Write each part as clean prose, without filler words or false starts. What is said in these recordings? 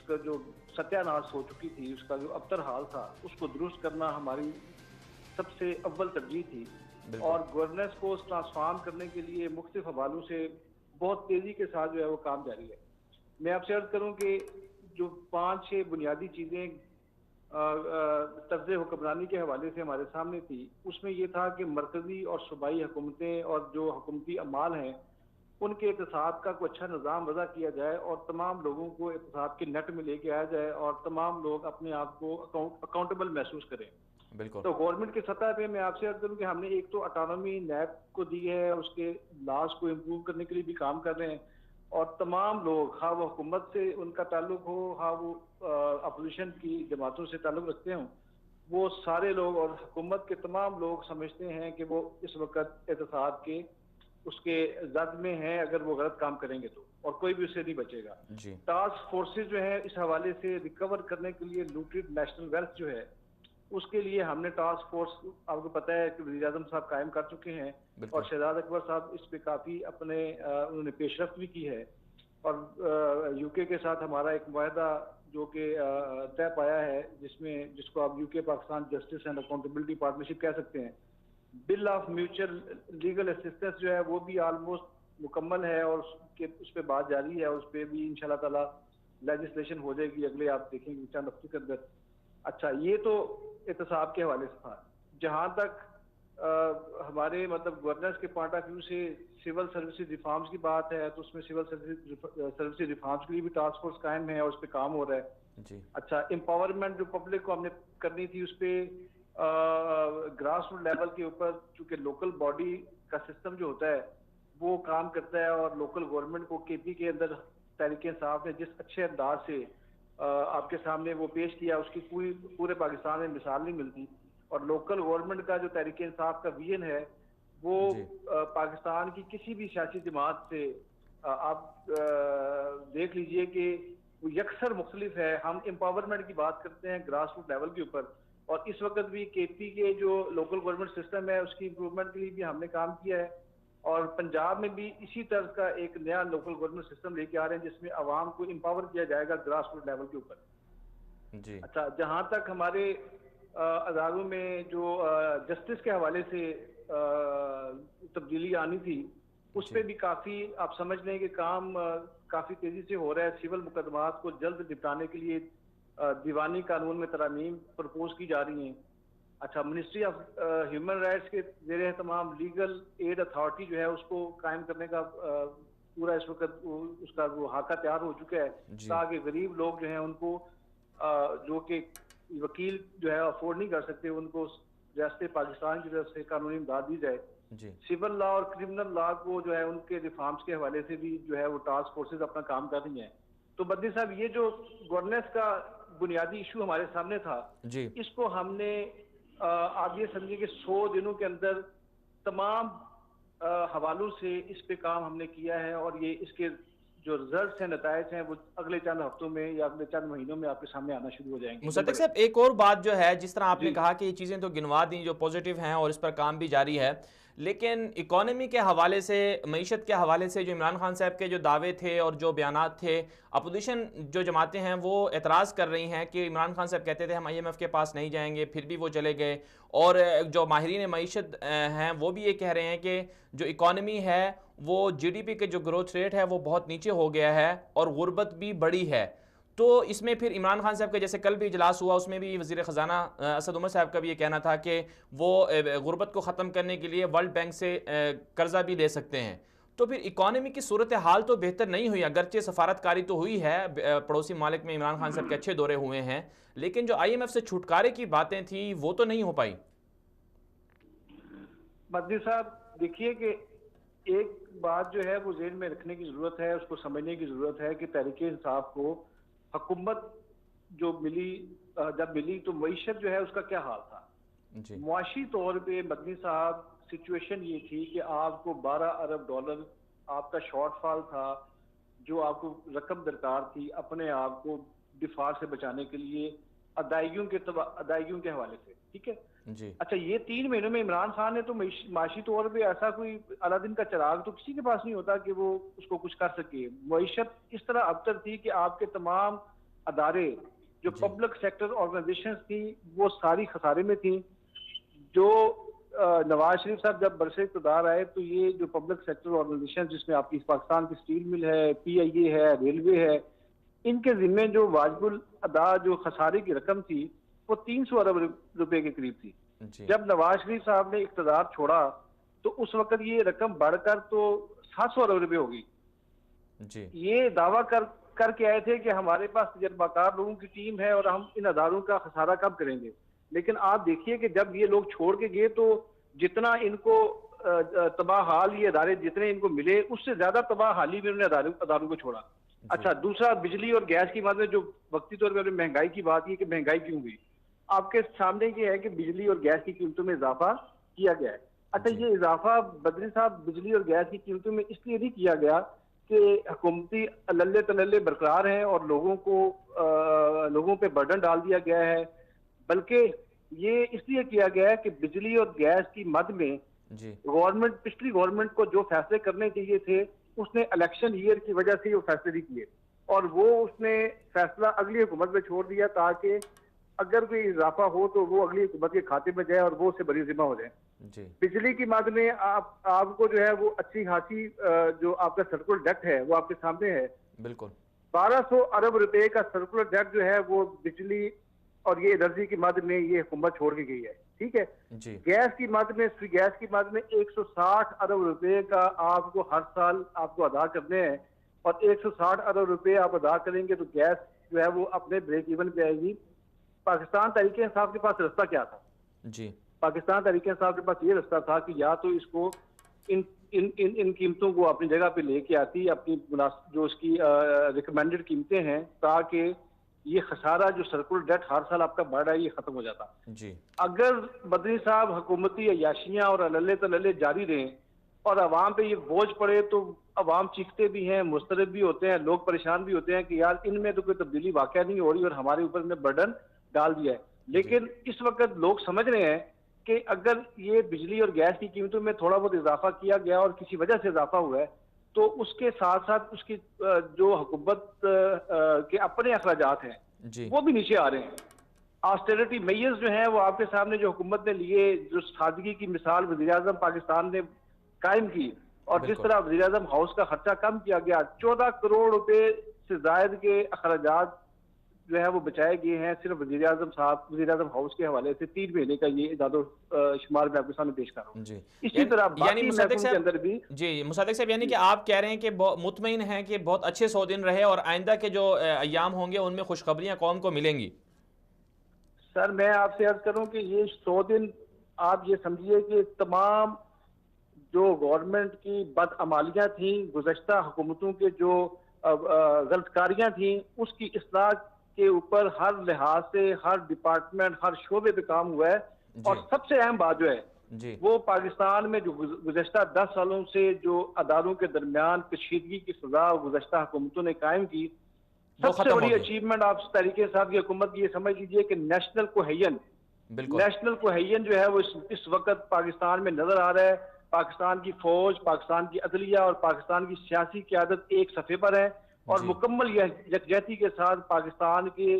اس کا جو ستیہ ناش ہو چکی تھی، اس کا جو ابتر حال تھا، اس کو درست کرنا ہماری سب سے اول ترجیح تھی، اور گورننس کو ٹرانسفارم کرنے کے لیے مختلف حوالوں سے بہت تیزی کے ساتھ جو ہے وہ کام جاری ہے۔ میں آپ سے عرض کروں کہ جو 5-6 بنیادی چیزیں طرز حکمرانی کے حوالے سے ہمارے سامنے تھی، اس میں یہ تھا کہ مرکزی اور صوبائی حکومتیں اور جو حکومتی اعمال ہیں ان کے احتساب کا کوئی اچھا نظام وضع کیا جائے اور تمام لوگوں کو احتساب کے نیٹ میں لے کے آیا جائے اور تمام لوگ اپنے آپ کو اکاؤنٹیبل محسوس کریں۔ بالکل۔ تو گورنمنٹ کی سطح پہ میں آپ سے عرض کروں کہ ہم نے ایک تو اٹانومی نیب کو دی ہے، اس کے لاز کو امپروو کرنے کے لیے بھی کام کر رہے ہیں، اور تمام لوگ خواہ وہ حکومت سے ان کا تعلق ہو، خواہ وہ اپوزیشن کی جماعتوں سے تعلق رکھتے ہوں، وہ سارے لوگ اور حکومت کے تمام لوگ سمجھتے ہیں کہ وہ اس وقت احتساب کے اس کے زد میں ہیں اگر وہ غلط کام کریں گے تو، اور کوئی بھی اس سے نہیں بچے گا۔ ٹاسک فورسز جو ہیں اس حوالے سے ریکور کرنے کے لیے لوٹڈ نیشنل ویلتھ جو ہے اس کے لیے ہم نے ٹاسک فورس آپ کو پتہ ہے کہ وزیر اعظم صاحب قائم کر چکے ہیں، اور شہزاد اکبر صاحب اس پہ کافی اپنے انہوں نے پیش رفت بھی کی ہے، اور یو کے کے ساتھ ہمارا ایک معاہدہ جو کہ طے پایا ہے جس کو آپ یو کے Pakistan justice and accountability partnership کہہ سکتے ہیں۔ Bill of mutual legal assistance جو ہے وہ بھی آلموسٹ مکمل ہے، اور اس پہ بات جاری ہے، اس پہ بھی انشاءاللہ تعالی لیجسلیشن ہو جائے گی اگلے آپ دیکھیں گے چند ہفتے کے اندر۔ اچھا، یہ تو احتساب کے حوالے سے تھا۔ جہاں تک ہمارے مطلب گورننس کے پوائنٹ آف ویو سے سول سروسز ریفارمز کی بات ہے تو اس میں سول سروسز ریفارمز کے لیے بھی ٹاسک فورس قائم ہے اور اس پہ کام ہو رہا ہے۔ اچھا، امپاورمنٹ جو پبلک کو ہم نے کرنی تھی اس پہ گراس روٹ لیول کے اوپر چونکہ لوکل باڈی کا سسٹم جو ہوتا ہے وہ کام کرتا ہے، اور لوکل گورنمنٹ کو کے پی کے اندر تحریک انصاف نے جس اچھے انداز سے آپ کے سامنے وہ پیش کیا اس کی پورے پاکستان میں مثال نہیں ملتی، اور لوکل گورنمنٹ کا جو تحریک انصاف کا ویژن ہے وہ پاکستان کی کسی بھی سیاسی جماعت سے آپ دیکھ لیجئے کہ وہ یکسر مختلف ہے۔ ہم امپاورمنٹ کی بات کرتے ہیں گراس روٹ لیول کے اوپر، اور اس وقت بھی کے پی کے جو لوکل گورنمنٹ سسٹم ہے اس کی امپرومنٹ کے لیے بھی ہم نے کام کیا ہے، اور پنجاب میں بھی اسی طرح کا ایک نیا لوکل گورنمنٹ سسٹم لے کے آ رہے ہیں جس میں عوام کو امپاور کیا جائے گا گراس روٹ لیول کے اوپر۔ اچھا، جہاں تک ہمارے اداروں میں جو جسٹس کے حوالے سے تبدیلی آنی تھی اس پہ بھی کافی آپ سمجھ لیں کہ کام کافی تیزی سے ہو رہا ہے۔ سول مقدمات کو جلد نپٹانے کے لیے دیوانی قانون میں ترامیم پرپوز کی جا رہی ہیں۔ اچھا، منسٹری آف ہیومن رائٹس کے زیر اہتمام لیگل ایڈ اتھارٹی جو ہے اس کو قائم کرنے کا پورا اس وقت اس کا وہ خاکہ تیار ہو چکا ہے تاکہ غریب لوگ جو ہیں ان کو جو کہ وکیل جو ہے افورڈ نہیں کر سکتے ان کو ریاست پاکستان کی طرف سے قانونی امداد دی جائے۔ سول لا اور کرمنل لا کو جو ہے ان کے ریفارمز کے حوالے سے بھی جو ہے وہ ٹاسک فورسز اپنا کام کر رہی ہیں۔ تو مدنی صاحب، یہ جو گورننس کا بنیادی ایشو ہمارے سامنے تھا اس کو ہم نے آپ یہ سمجھیں کہ 100 دنوں کے اندر تمام حوالوں سے اس پہ کام ہم نے کیا ہے، اور یہ اس کے جو رزلٹس ہیں، نتائج ہیں، وہ اگلے چند ہفتوں میں یا اگلے چند مہینوں میں آپ کے سامنے آنا شروع ہو جائیں گے۔ مصدق صاحب، ایک اور بات جو ہے، جس طرح آپ نے کہا کہ یہ چیزیں تو گنوا دیں جو پوزیٹیو ہیں اور اس پر کام بھی جاری ہے، لیکن اکانومی کے حوالے سے، معیشت کے حوالے سے جو عمران خان صاحب کے جو دعوے تھے اور جو بیانات تھے، اپوزیشن جو جماعتیں ہیں وہ اعتراض کر رہی ہیں کہ عمران خان صاحب کہتے تھے ہم IMF کے پاس نہیں جائیں گے، پھر بھی وہ چلے گئے، اور جو ماہرین معیشت ہیں وہ بھی یہ کہہ رہے ہیں کہ جو اکانومی ہے وہ GDP کے جو گروتھ ریٹ ہے وہ بہت نیچے ہو گیا ہے اور غربت بھی بڑی ہے۔ تو اس میں پھر عمران خان صاحب کے جیسے کل بھی اجلاس ہوا اس میں بھی وزیر خزانہ اسد عمر صاحب کا بھی یہ کہنا تھا کہ وہ غربت کو ختم کرنے کے لیے ورلڈ بینک سے قرضہ بھی لے سکتے ہیں۔ تو پھر اکانومی کی صورتحال تو بہتر نہیں ہوئی، اگرچہ سفارتکاری تو ہوئی ہے، پڑوسی ممالک میں عمران خان صاحب کے اچھے دورے ہوئے ہیں، لیکن جو IMF سے چھٹکارے کی باتیں تھیں وہ تو نہیں ہو پائی۔ مدنی صاحب دیکھیے کہ ایک بات جو ہے وہ ذہن میں رکھنے کی ضرورت ہے، اس کو سمجھنے کی ضرورت ہے کہ تحریک انصاف کو حکومت جو جب ملی تو معیشت جو ہے اس کا کیا حال تھا۔ معاشی طور پہ مدنی صاحب سچویشن یہ تھی کہ آپ کو $12 ارب آپ کا شارٹ فال تھا، جو آپ کو رقم درکار تھی اپنے آپ کو ڈیفالٹ سے بچانے کے لیے ادائیگیوں کے حوالے سے، ٹھیک ہے جی۔ اچھا، یہ 3 مہینوں میں عمران خان نے تو معاشی طور پہ ایسا کوئی علادین کا چراغ تو کسی کے پاس نہیں ہوتا کہ وہ اس کو کچھ کر سکے۔ معیشت اس طرح ابتر تھی کہ آپ کے تمام ادارے جو پبلک سیکٹر آرگنائزیشنز تھی وہ ساری خسارے میں تھیں. جو نواز شریف صاحب جب برسر اقتدار آئے تو یہ جو پبلک سیکٹر آرگنائزیشن جس میں آپ کی پاکستان کی اسٹیل مل ہے, PIA ہے, ریلوے ہے, ان کے ذمے جو واجب الادا جو خسارے کی رقم تھی وہ 300 ارب روپے کے قریب تھی. جب نواز شریف صاحب نے اقتدار چھوڑا تو اس وقت یہ رقم بڑھ کر تو 700 ارب روپے ہو گئی. یہ دعویٰ کر کے آئے تھے کہ ہمارے پاس تجربہ کار لوگوں کی ٹیم ہے اور ہم ان اداروں کا خسارہ کم کریں گے. لیکن آپ دیکھیے کہ جب یہ لوگ چھوڑ کے گئے تو جتنا ان کو تباہ حال یہ ادارے جتنے ان کو ملے اس سے زیادہ تباہ حالی میں انہوں نے اداروں کو چھوڑا. اچھا, دوسرا بجلی اور گیس کی بات میں جو وقتی طور پر مہنگائی کی بات کی کہ مہنگائی کیوں ہوئی, آپ کے سامنے یہ ہے کہ بجلی اور گیس کی قیمتوں میں اضافہ کیا گیا ہے. اچھا, یہ اضافہ بدری صاحب بجلی اور گیس کی قیمتوں میں اس لیے نہیں کیا گیا کہ حکومتی للے تللے برقرار ہیں اور لوگوں پہ برڈن ڈال دیا گیا ہے, بلکہ یہ اس لیے کیا گیا ہے کہ بجلی اور گیس کی مد میں گورنمنٹ پچھلی گورنمنٹ کو جو فیصلے کرنے چاہیے تھے اس نے الیکشن ایئر کی وجہ سے وہ فیصلے نہیں کیے اور وہ اس نے فیصلہ اگلی حکومت میں چھوڑ دیا تاکہ اگر کوئی اضافہ ہو تو وہ اگلی حکومت کے کھاتے میں جائے اور وہ اس سے بری ذمہ ہو جائے. بجلی کی مد میں آپ کو جو ہے وہ اچھی خاصی جو آپ کا سرکولر ڈکٹ ہے وہ آپ کے سامنے ہے. بالکل 1200 ارب روپے کا سرکولر ڈکٹ جو ہے وہ بجلی اور یہ انرجی کی مد میں یہ حکومت چھوڑ کے گئی ہے. ٹھیک ہے, گیس کی مد میں 160 ارب روپے کا آپ کو ہر سال آپ کو ادا کرنے ہیں اور 160 ارب روپے آپ ادا کریں گے تو گیس جو ہے وہ اپنے بریک ایون پہ آئے گی. پاکستان تحریک انصاف کے پاس رستہ کیا تھا؟ پاکستان تحریک انصاف کے پاس یہ رستہ تھا کہ یا تو اس کو ان قیمتوں کو اپنی جگہ پہ لے کے آتی, اپنی جو اس کی ریکمینڈڈ قیمتیں ہیں, تاکہ یہ خسارہ جو سرکولر ڈیٹ ہر سال آپ کا بڑھ رہا ہے یہ ختم ہو جاتا. اگر بدری صاحب حکومتی عیاشیاں اور للے تللے جاری رہیں اور عوام پہ یہ بوجھ پڑے تو عوام چیختے بھی ہیں, مضطرب بھی ہوتے ہیں, لوگ پریشان بھی ہوتے ہیں کہ یار ان میں تو کوئی تبدیلی واقع نہیں ہو رہی اور ہمارے اوپر نے برڈن ڈال دیا ہے. لیکن اس وقت لوگ سمجھ رہے ہیں کہ اگر یہ بجلی اور گیس کی قیمتوں میں تھوڑا بہت اضافہ کیا گیا اور کسی وجہ سے اضافہ ہوا ہے تو اس کے ساتھ ساتھ اس کی جو حکومت کے اپنے اخراجات ہیں وہ بھی نیچے آ رہے ہیں. آسٹیرٹی میئرز جو ہیں وہ آپ کے سامنے جو حکومت نے لیے, جو سادگی کی مثال وزیر اعظم پاکستان نے قائم کی اور جس طرح وزیر اعظم ہاؤس کا خرچہ کم کیا گیا, 14 کروڑ روپے سے زائد کے اخراجات جو ہے وہ بچائے گئے ہیں صرف وزیر اعظم ہاؤس کے حوالے سے. 3 مہینے کا یہ اعداد و شمار میں آپ کے سامنے پیش کر رہا ہوں. اسی طرح باقی محکموں کے اندر بھی مصدق صاحب یعنی کہ آپ کہہ رہے ہیں کہ مطمئن ہیں کہ بہت اچھے 100 دن رہے اور آئندہ کے جو ایام ہوں گے ان میں خوشخبریاں قوم کو ملیں گی. سر میں آپ سے عرض کروں کہ یہ 100 دن آپ یہ سمجھیے کہ تمام جو گورنمنٹ کی بدعمالیاں تھیں, گزشتہ حکومتوں کے جو غلط کاریاں تھیں, اس کی اصلاح کے اوپر ہر لحاظ سے ہر ڈپارٹمنٹ ہر شعبے پہ کام ہوا ہے. اور سب سے اہم بات جو ہے وہ پاکستان میں جو گزشتہ 10 سالوں سے جو اداروں کے درمیان کشیدگی کی سزا گزشتہ حکومتوں نے قائم کی, سب سے بڑی اچیومنٹ آپ تحریک انصاف کی حکومت کی یہ سمجھ لیجیے کہ نیشنل کوہیژن جو ہے وہ اس وقت پاکستان میں نظر آ رہا ہے. پاکستان کی فوج, پاکستان کی عدلیہ اور پاکستان کی سیاسی قیادت ایک صفحے پر ہے اور مکمل یکجہتی کے ساتھ پاکستان کے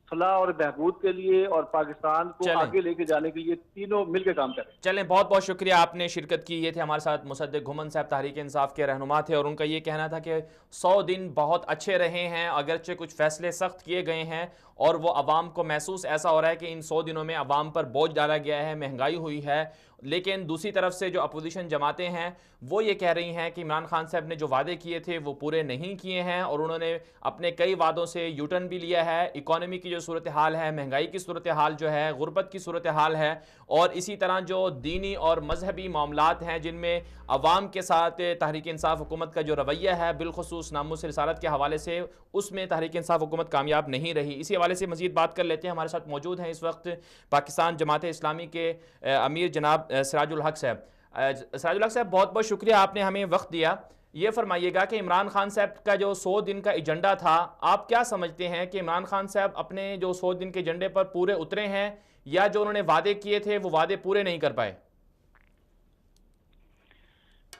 فلاح اور بہبود کے لیے اور پاکستان کو آگے لے کے جانے کے لیے تینوں مل کے کام کریں. چلیں, بہت بہت شکریہ آپ نے شرکت کی. یہ تھے ہمارے ساتھ مصدق گھمن صاحب, تحریک انصاف کے رہنما تھے, اور ان کا یہ کہنا تھا کہ 100 دن بہت اچھے رہے ہیں, اگرچہ کچھ فیصلے سخت کیے گئے ہیں اور وہ عوام کو محسوس ایسا ہو رہا ہے کہ ان 100 دنوں میں عوام پر بوجھ ڈالا گیا ہے, مہنگائی ہوئی ہے. لیکن دوسری طرف سے جو اپوزیشن جماعتیں ہیں وہ یہ کہہ رہی ہیں کہ عمران خان صاحب نے جو وعدے کیے تھے وہ پورے نہیں کیے ہیں اور انہوں نے اپنے کئی وعدوں سے یو ٹرن بھی لیا ہے. اکانومی کی جو صورتحال ہے, مہنگائی کی صورتحال جو ہے, غربت کی صورتحال ہے, اور اسی طرح جو دینی اور مذہبی معاملات ہیں جن میں عوام کے ساتھ تحریک انصاف حکومت کا جو رویہ ہے بالخصوص ناموس رسالت کے حوالے سے, اس میں تحریک انصاف حکومت کامیاب نہیں رہی. اسی حوالے سے مزید بات کر لیتے ہیں. ہمارے ساتھ موجود ہیں اس وقت پاکستان جماعت اسلامی کے امیر جناب سراج الحق صاحب. سراج الحق صاحب, بہت بہت شکریہ, آپ نے ہمیں وقت دیا. یہ فرمائیے گا کہ عمران خان صاحب کا جو 100 دن کا ایجنڈا تھا, آپ کیا سمجھتے ہیں کہ عمران خان صاحب اپنے جو 100 دن کے ایجنڈے پر پورے اترے ہیں یا جو انہوں نے وعدے کیے تھے وہ وعدے پورے نہیں کر پائے؟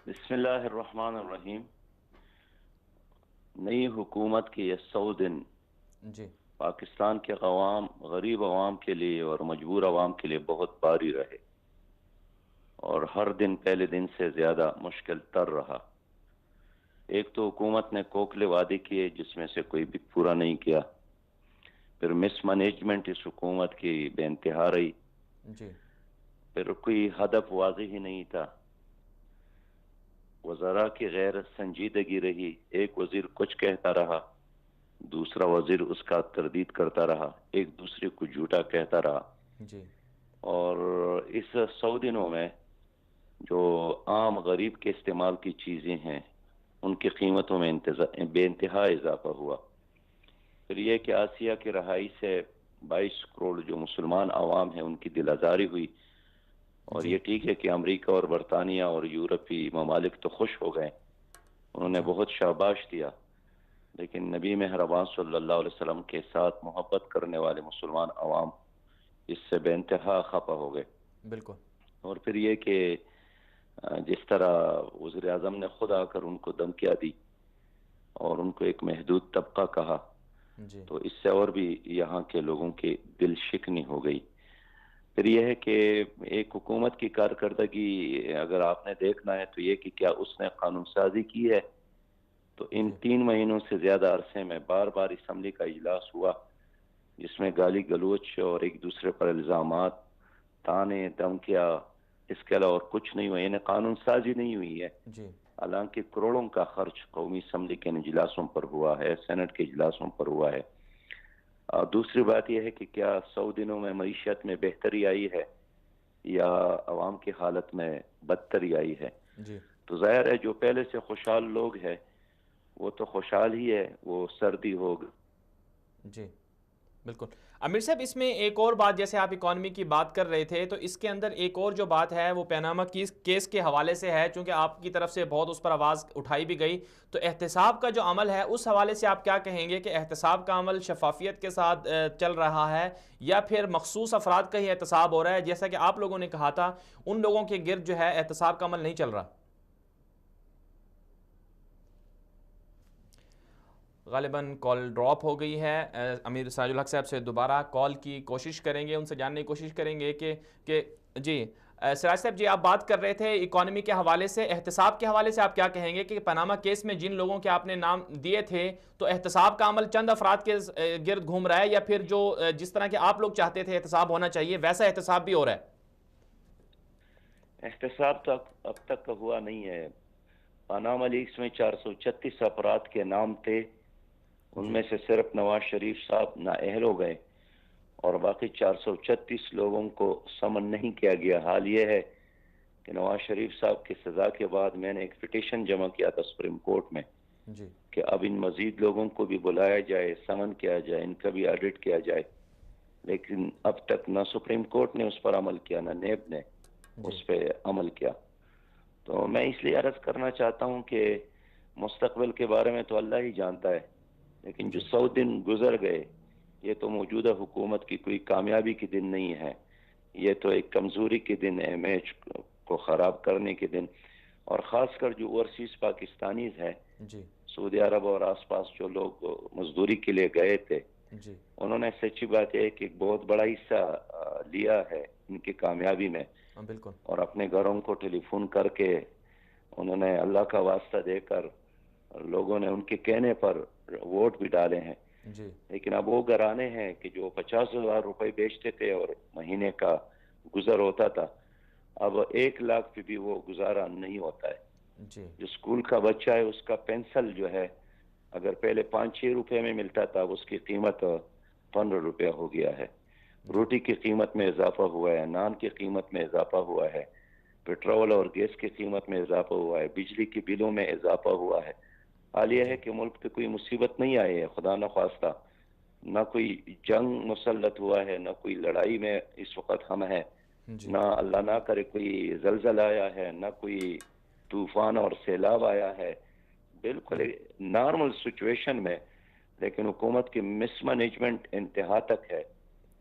بسم اللہ الرحمن الرحیم. نئی حکومت کے یہ 100 دن پاکستان کے عوام، غریب عوام کے لیے اور مجبور عوام کے لیے بہت بھاری رہے، اور ہر دن پہلے دن سے زیادہ مشکل تر رہا۔ ایک تو حکومت نے کوکلے وعدے کیے جس میں سے کوئی بھی پورا نہیں کیا، پھر مس مینجمنٹ اس حکومت کی بے انتہا رہی، جی پھر کوئی ہدف واضح ہی نہیں تھا، وزراء کی غیر سنجیدگی رہی، ایک وزیر کچھ کہتا رہا، دوسرا وزیر اس کا تردید کرتا رہا، ایک دوسرے کو جھوٹا کہتا رہا، جی اور اس 100 دنوں میں جو عام غریب کے استعمال کی چیزیں ہیں ان کی قیمتوں میں بے انتہا اضافہ ہوا۔ پھر یہ کہ آسیہ کی رہائی سے 22 کروڑ جو مسلمان عوام ہیں ان کی دل آزاری ہوئی، اور جی یہ ٹھیک ہے کہ امریکہ اور برطانیہ اور یورپی ممالک تو خوش ہو گئے، انہوں نے جی بہت شاباش دیا، لیکن نبی مہربان صلی اللہ علیہ وسلم کے ساتھ محبت کرنے والے مسلمان عوام اس سے بے انتہا خفا ہو گئے۔ بالکل اور پھر یہ کہ جس طرح وزیر اعظم نے خود آ کر ان کو دھمکیاں دی اور ان کو ایک محدود طبقہ کہا، جی تو اس سے اور بھی یہاں کے لوگوں کی دل شکنی ہو گئی۔ پھر یہ ہے کہ ایک حکومت کی کارکردگی اگر آپ نے دیکھنا ہے تو یہ کہ کیا اس نے قانون سازی کی ہے، تو ان جی 3 مہینوں سے زیادہ عرصے میں بار بار اسمبلی کا اجلاس ہوا جس میں گالی گلوچ اور ایک دوسرے پر الزامات، تانے، دھمکیاں، اس کے علاوہ اور کچھ نہیں ہوا، یعنی قانون سازی نہیں ہوئی ہے، جی حالانکہ کروڑوں کا خرچ قومی اسمبلی کے اجلاسوں پر ہوا ہے، سینٹ کے اجلاسوں پر ہوا ہے۔ دوسری بات یہ ہے کہ کیا 100 دنوں میں معیشت میں بہتری آئی ہے یا عوام کی حالت میں بدتری آئی ہے؟ جی تو ظاہر ہے جو پہلے سے خوشحال لوگ ہیں وہ تو خوشحال ہی ہے، وہ سردی ہوگی۔ جی بالکل امیر صاحب، اس میں ایک اور بات، جیسے آپ اکانومی کی بات کر رہے تھے، تو اس کے اندر ایک اور جو بات ہے وہ پیناما کیس کے حوالے سے ہے، چونکہ آپ کی طرف سے بہت اس پر آواز اٹھائی بھی گئی، تو احتساب کا جو عمل ہے اس حوالے سے آپ کیا کہیں گے کہ احتساب کا عمل شفافیت کے ساتھ چل رہا ہے یا پھر مخصوص افراد کا ہی احتساب ہو رہا ہے؟ جیسا کہ آپ لوگوں نے کہا تھا ان لوگوں کے گرد جو ہے احتساب کا عمل نہیں چل رہا۔ غالباً کال ڈراپ ہو گئی ہے، امیر سراج الحق صاحب سے دوبارہ کال کی کوشش کریں گے، ان سے جاننے کی کوشش کریں گے کہ جی سراج صاحب جی، آپ بات کر رہے تھے اکانومی کے حوالے سے، احتساب کے حوالے سے آپ کیا کہیں گے کہ پاناما کیس میں جن لوگوں کے آپ نے نام دیے تھے تو احتساب کا عمل چند افراد کے گرد گھوم رہا ہے یا پھر جو جس طرح کے آپ لوگ چاہتے تھے احتساب ہونا چاہیے ویسا احتساب بھی ہو رہا ہے؟ احتساب تک اب تک ہوا نہیں ہے۔ پاناما لیکس میں 436 افراد کے نام تھے، ان میں سے صرف نواز شریف صاحب نااہل ہو گئے اور باقی 436 لوگوں کو سمن نہیں کیا گیا۔ حال یہ ہے کہ نواز شریف صاحب کی سزا کے بعد میں نے ایک پٹیشن جمع کیا تھا سپریم کورٹ میں جی کہ اب ان مزید لوگوں کو بھی بلایا جائے، سمن کیا جائے، ان کا بھی آڈٹ کیا جائے، لیکن اب تک نہ سپریم کورٹ نے اس پر عمل کیا نہ نیب نے اس پہ عمل کیا۔ تو میں اس لیے عرض کرنا چاہتا ہوں کہ مستقبل کے بارے میں تو اللہ ہی جانتا ہے، لیکن جو 100 دن گزر گئے یہ تو موجودہ حکومت کی کوئی کامیابی کے دن نہیں ہے، یہ تو ایک کمزوری کے دن ہے، امیج کو خراب کرنے کے دن، اور خاص کر جو اوورسیز پاکستانیز ہیں، جی سعودی عرب اور آس پاس جو لوگ مزدوری کے لیے گئے تھے، جی انہوں نے سچی بات ہے کہ ایک بہت بڑا حصہ لیا ہے ان کی کامیابی میں، بالکل اور اپنے گھروں کو ٹیلی فون کر کے انہوں نے اللہ کا واسطہ دے کر لوگوں نے ان کے کہنے پر ووٹ بھی ڈالے ہیں۔ جی لیکن اب وہ گھرانے ہیں کہ جو 50,000 روپے بیچتے تھے اور مہینے کا گزر ہوتا تھا، اب 1 لاکھ پہ بھی وہ گزارا نہیں ہوتا ہے۔ جی جو اسکول کا بچہ ہے اس کا پینسل جو ہے اگر پہلے 5-6 روپے میں ملتا تھا، اس کی قیمت 15 روپے ہو گیا ہے۔ روٹی کی قیمت میں اضافہ ہوا ہے، نان کی قیمت میں اضافہ ہوا ہے، پیٹرول اور گیس کی قیمت میں اضافہ ہوا ہے، بجلی کی بلوں میں اضافہ ہوا ہے۔ حال یہ ہے کہ ملک پہ کوئی مصیبت نہیں آئی ہے خدا نخواستہ، نہ کوئی جنگ مسلط ہوا ہے، نہ کوئی لڑائی میں اس وقت ہم ہیں، نہ اللہ نہ کرے کوئی زلزلہ آیا ہے، نہ کوئی طوفان اور سیلاب آیا ہے، بالکل نارمل سچویشن میں۔ لیکن حکومت کی مس مینجمنٹ انتہا تک ہے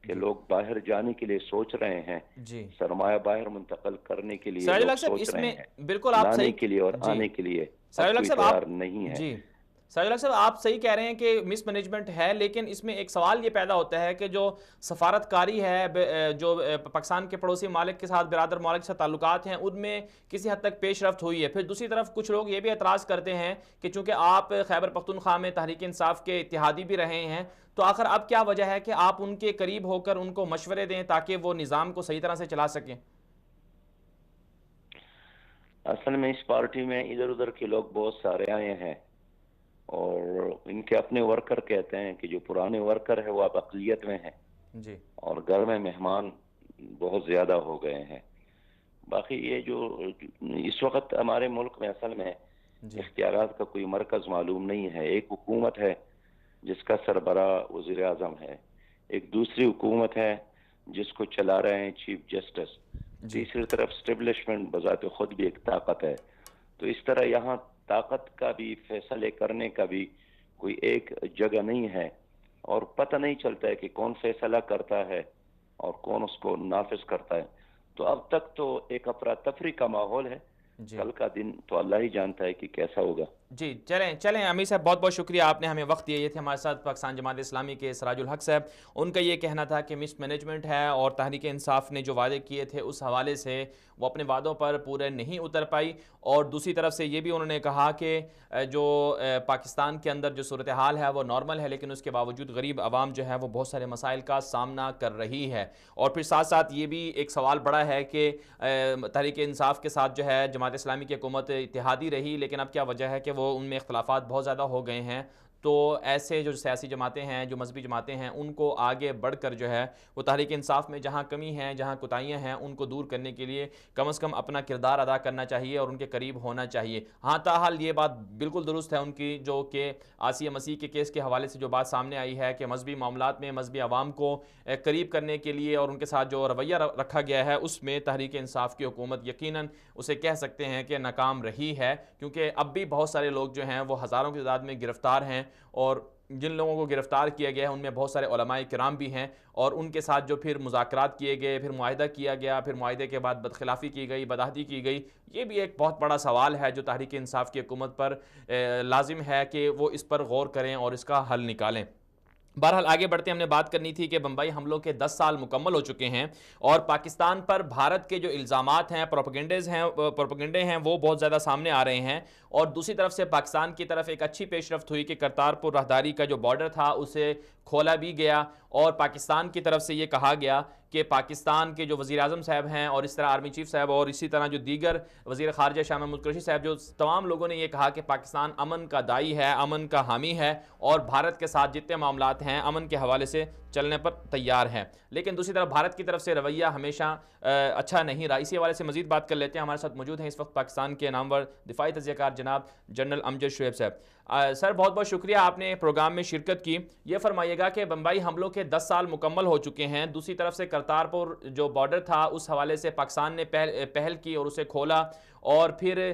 کہ لوگ باہر جانے کے لیے سوچ رہے ہیں، جی سرمایہ باہر منتقل کرنے کے لیے سراج لوگ الحق صاحب سوچ اس رہے میں ہیں، بالکل آپ لانے صحیح کے لیے اور جی آنے کے لیے سراج اب الحق کوئی صاحب تیار آپ نہیں ہے۔ جی سراج الحق صاحب، آپ صحیح کہہ رہے ہیں کہ مس مینجمنٹ ہے، لیکن اس میں ایک سوال یہ پیدا ہوتا ہے کہ جو سفارتکاری ہے، جو پاکستان کے پڑوسی ممالک کے ساتھ، برادر ممالک کے ساتھ تعلقات ہیں، ان میں کسی حد تک پیش رفت ہوئی ہے۔ پھر دوسری طرف کچھ لوگ یہ بھی اعتراض کرتے ہیں کہ چونکہ آپ خیبر پختونخوا میں تحریک انصاف کے اتحادی بھی رہے ہیں، تو آخر اب کیا وجہ ہے کہ آپ ان کے قریب ہو کر ان کو مشورے دیں تاکہ وہ نظام کو صحیح طرح سے چلا سکیں؟ اصل میں اس پارٹی میں ادھر ادھر کے لوگ بہت سارے آئے ہیں، اور ان کے اپنے ورکر کہتے ہیں کہ جو پرانے ورکر ہیں وہ اب اقلیت میں ہیں جی، اور گھر میں مہمان بہت زیادہ ہو گئے ہیں۔ باقی یہ جو اس وقت ہمارے ملک میں اصل میں جی، اختیارات کا کوئی مرکز معلوم نہیں ہے۔ ایک حکومت ہے جس کا سربراہ وزیر اعظم ہے، ایک دوسری حکومت ہے جس کو چلا رہے ہیں چیف جسٹس، جی، تیسری طرف اسٹیبلشمنٹ بذات خود بھی ایک طاقت ہے۔ تو اس طرح یہاں طاقت کا بھی، فیصلے کرنے کا بھی کوئی ایک جگہ نہیں ہے، اور پتہ نہیں چلتا ہے کہ کون فیصلہ کرتا ہے اور کون اس کو نافذ کرتا ہے۔ تو اب تک تو ایک افراتفری کا ماحول ہے، جی، کل کا دن تو اللہ ہی جانتا ہے کہ کیسا ہوگا۔ جی، چلیں امیر صاحب، بہت بہت شکریہ، آپ نے ہمیں وقت دیا۔ یہ تھے ہمارے ساتھ پاکستان جماعت اسلامی کے سراج الحق صاحب۔ ان کا یہ کہنا تھا کہ مس مینجمنٹ ہے اور تحریک انصاف نے جو وعدے کیے تھے اس حوالے سے وہ اپنے وعدوں پر پورے نہیں اتر پائی، اور دوسری طرف سے یہ بھی انہوں نے کہا کہ جو پاکستان کے اندر جو صورتحال ہے وہ نارمل ہے، لیکن اس کے باوجود غریب عوام جو ہے وہ بہت سارے مسائل کا سامنا کر رہی ہے۔ اور پھر ساتھ ساتھ یہ بھی ایک سوال بڑا ہے کہ تحریک انصاف کے ساتھ جو ہے جماعت اسلامی کی حکومت اتحادی رہی، لیکن اب کیا وجہ ہے کہ وہ ان میں اختلافات بہت زیادہ ہو گئے ہیں، تو ایسے جو سیاسی جماعتیں ہیں، جو مذہبی جماعتیں ہیں، ان کو آگے بڑھ کر جو ہے وہ تحریک انصاف میں جہاں کمی ہے، جہاں کوتاہیاں ہیں، ان کو دور کرنے کے لیے کم از کم اپنا کردار ادا کرنا چاہیے اور ان کے قریب ہونا چاہیے۔ ہاں، تاحال یہ بات بالکل درست ہے ان کی، جو کہ آسیہ مسیح کے کیس کے حوالے سے جو بات سامنے آئی ہے کہ مذہبی معاملات میں مذہبی عوام کو قریب کرنے کے لیے اور ان کے ساتھ جو رویہ رکھا گیا ہے، اس میں تحریک انصاف کی حکومت یقیناً اسے کہہ سکتے ہیں کہ ناکام رہی ہے، کیونکہ اب بھی بہت سارے لوگ جو ہیں وہ ہزاروں کی تعداد میں گرفتار ہیں، اور جن لوگوں کو گرفتار کیا گیا ہے ان میں بہت سارے علماء کرام بھی ہیں، اور ان کے ساتھ جو پھر مذاکرات کیے گئے، پھر معاہدہ کیا گیا، پھر معاہدے کے بعد بدخلافی کی گئی، بدعہدی کی گئی، یہ بھی ایک بہت بڑا سوال ہے جو تحریک انصاف کی حکومت پر لازم ہے کہ وہ اس پر غور کریں اور اس کا حل نکالیں۔ بہرحال آگے بڑھتے ہم نے بات کرنی تھی کہ بمبئی حملوں کے 10 سال مکمل ہو چکے ہیں، اور پاکستان پر بھارت کے جو الزامات ہیں، پروپیگنڈے ہیں، وہ بہت زیادہ سامنے آ رہے ہیں، اور دوسری طرف سے پاکستان کی طرف ایک اچھی پیش رفت ہوئی کہ کرتارپور راہداری کا جو بارڈر تھا اسے کھولا بھی گیا، اور پاکستان کی طرف سے یہ کہا گیا کہ پاکستان کے جو وزیر اعظم صاحب ہیں اور اس طرح آرمی چیف صاحب اور اسی طرح جو دیگر وزیر خارجہ شاہ محمود قریشی صاحب، جو تمام لوگوں نے یہ کہا کہ پاکستان امن کا دائی ہے، امن کا حامی ہے، اور بھارت کے ساتھ جتنے معاملات ہیں امن کے حوالے سے چلنے پر تیار ہے۔ لیکن دوسری طرف بھارت کی طرف سے رویہ ہمیشہ اچھا نہیں رہا۔ اسی حوالے سے مزید بات کر لیتے ہیں، ہمارے ساتھ موجود ہیں اس وقت پاکستان کے نامور دفاعی تجزیہ کار جناب جنرل امجد شعیب صاحب۔ سر، بہت بہت شکریہ، آپ نے پروگرام میں شرکت کی۔ یہ فرمائیے گا کہ بمبئی حملوں کے 10 سال مکمل ہو چکے ہیں، دوسری طرف سے کرتارپور جو بارڈر تھا اس حوالے سے پاکستان نے پہل کی اور اسے کھولا، اور پھر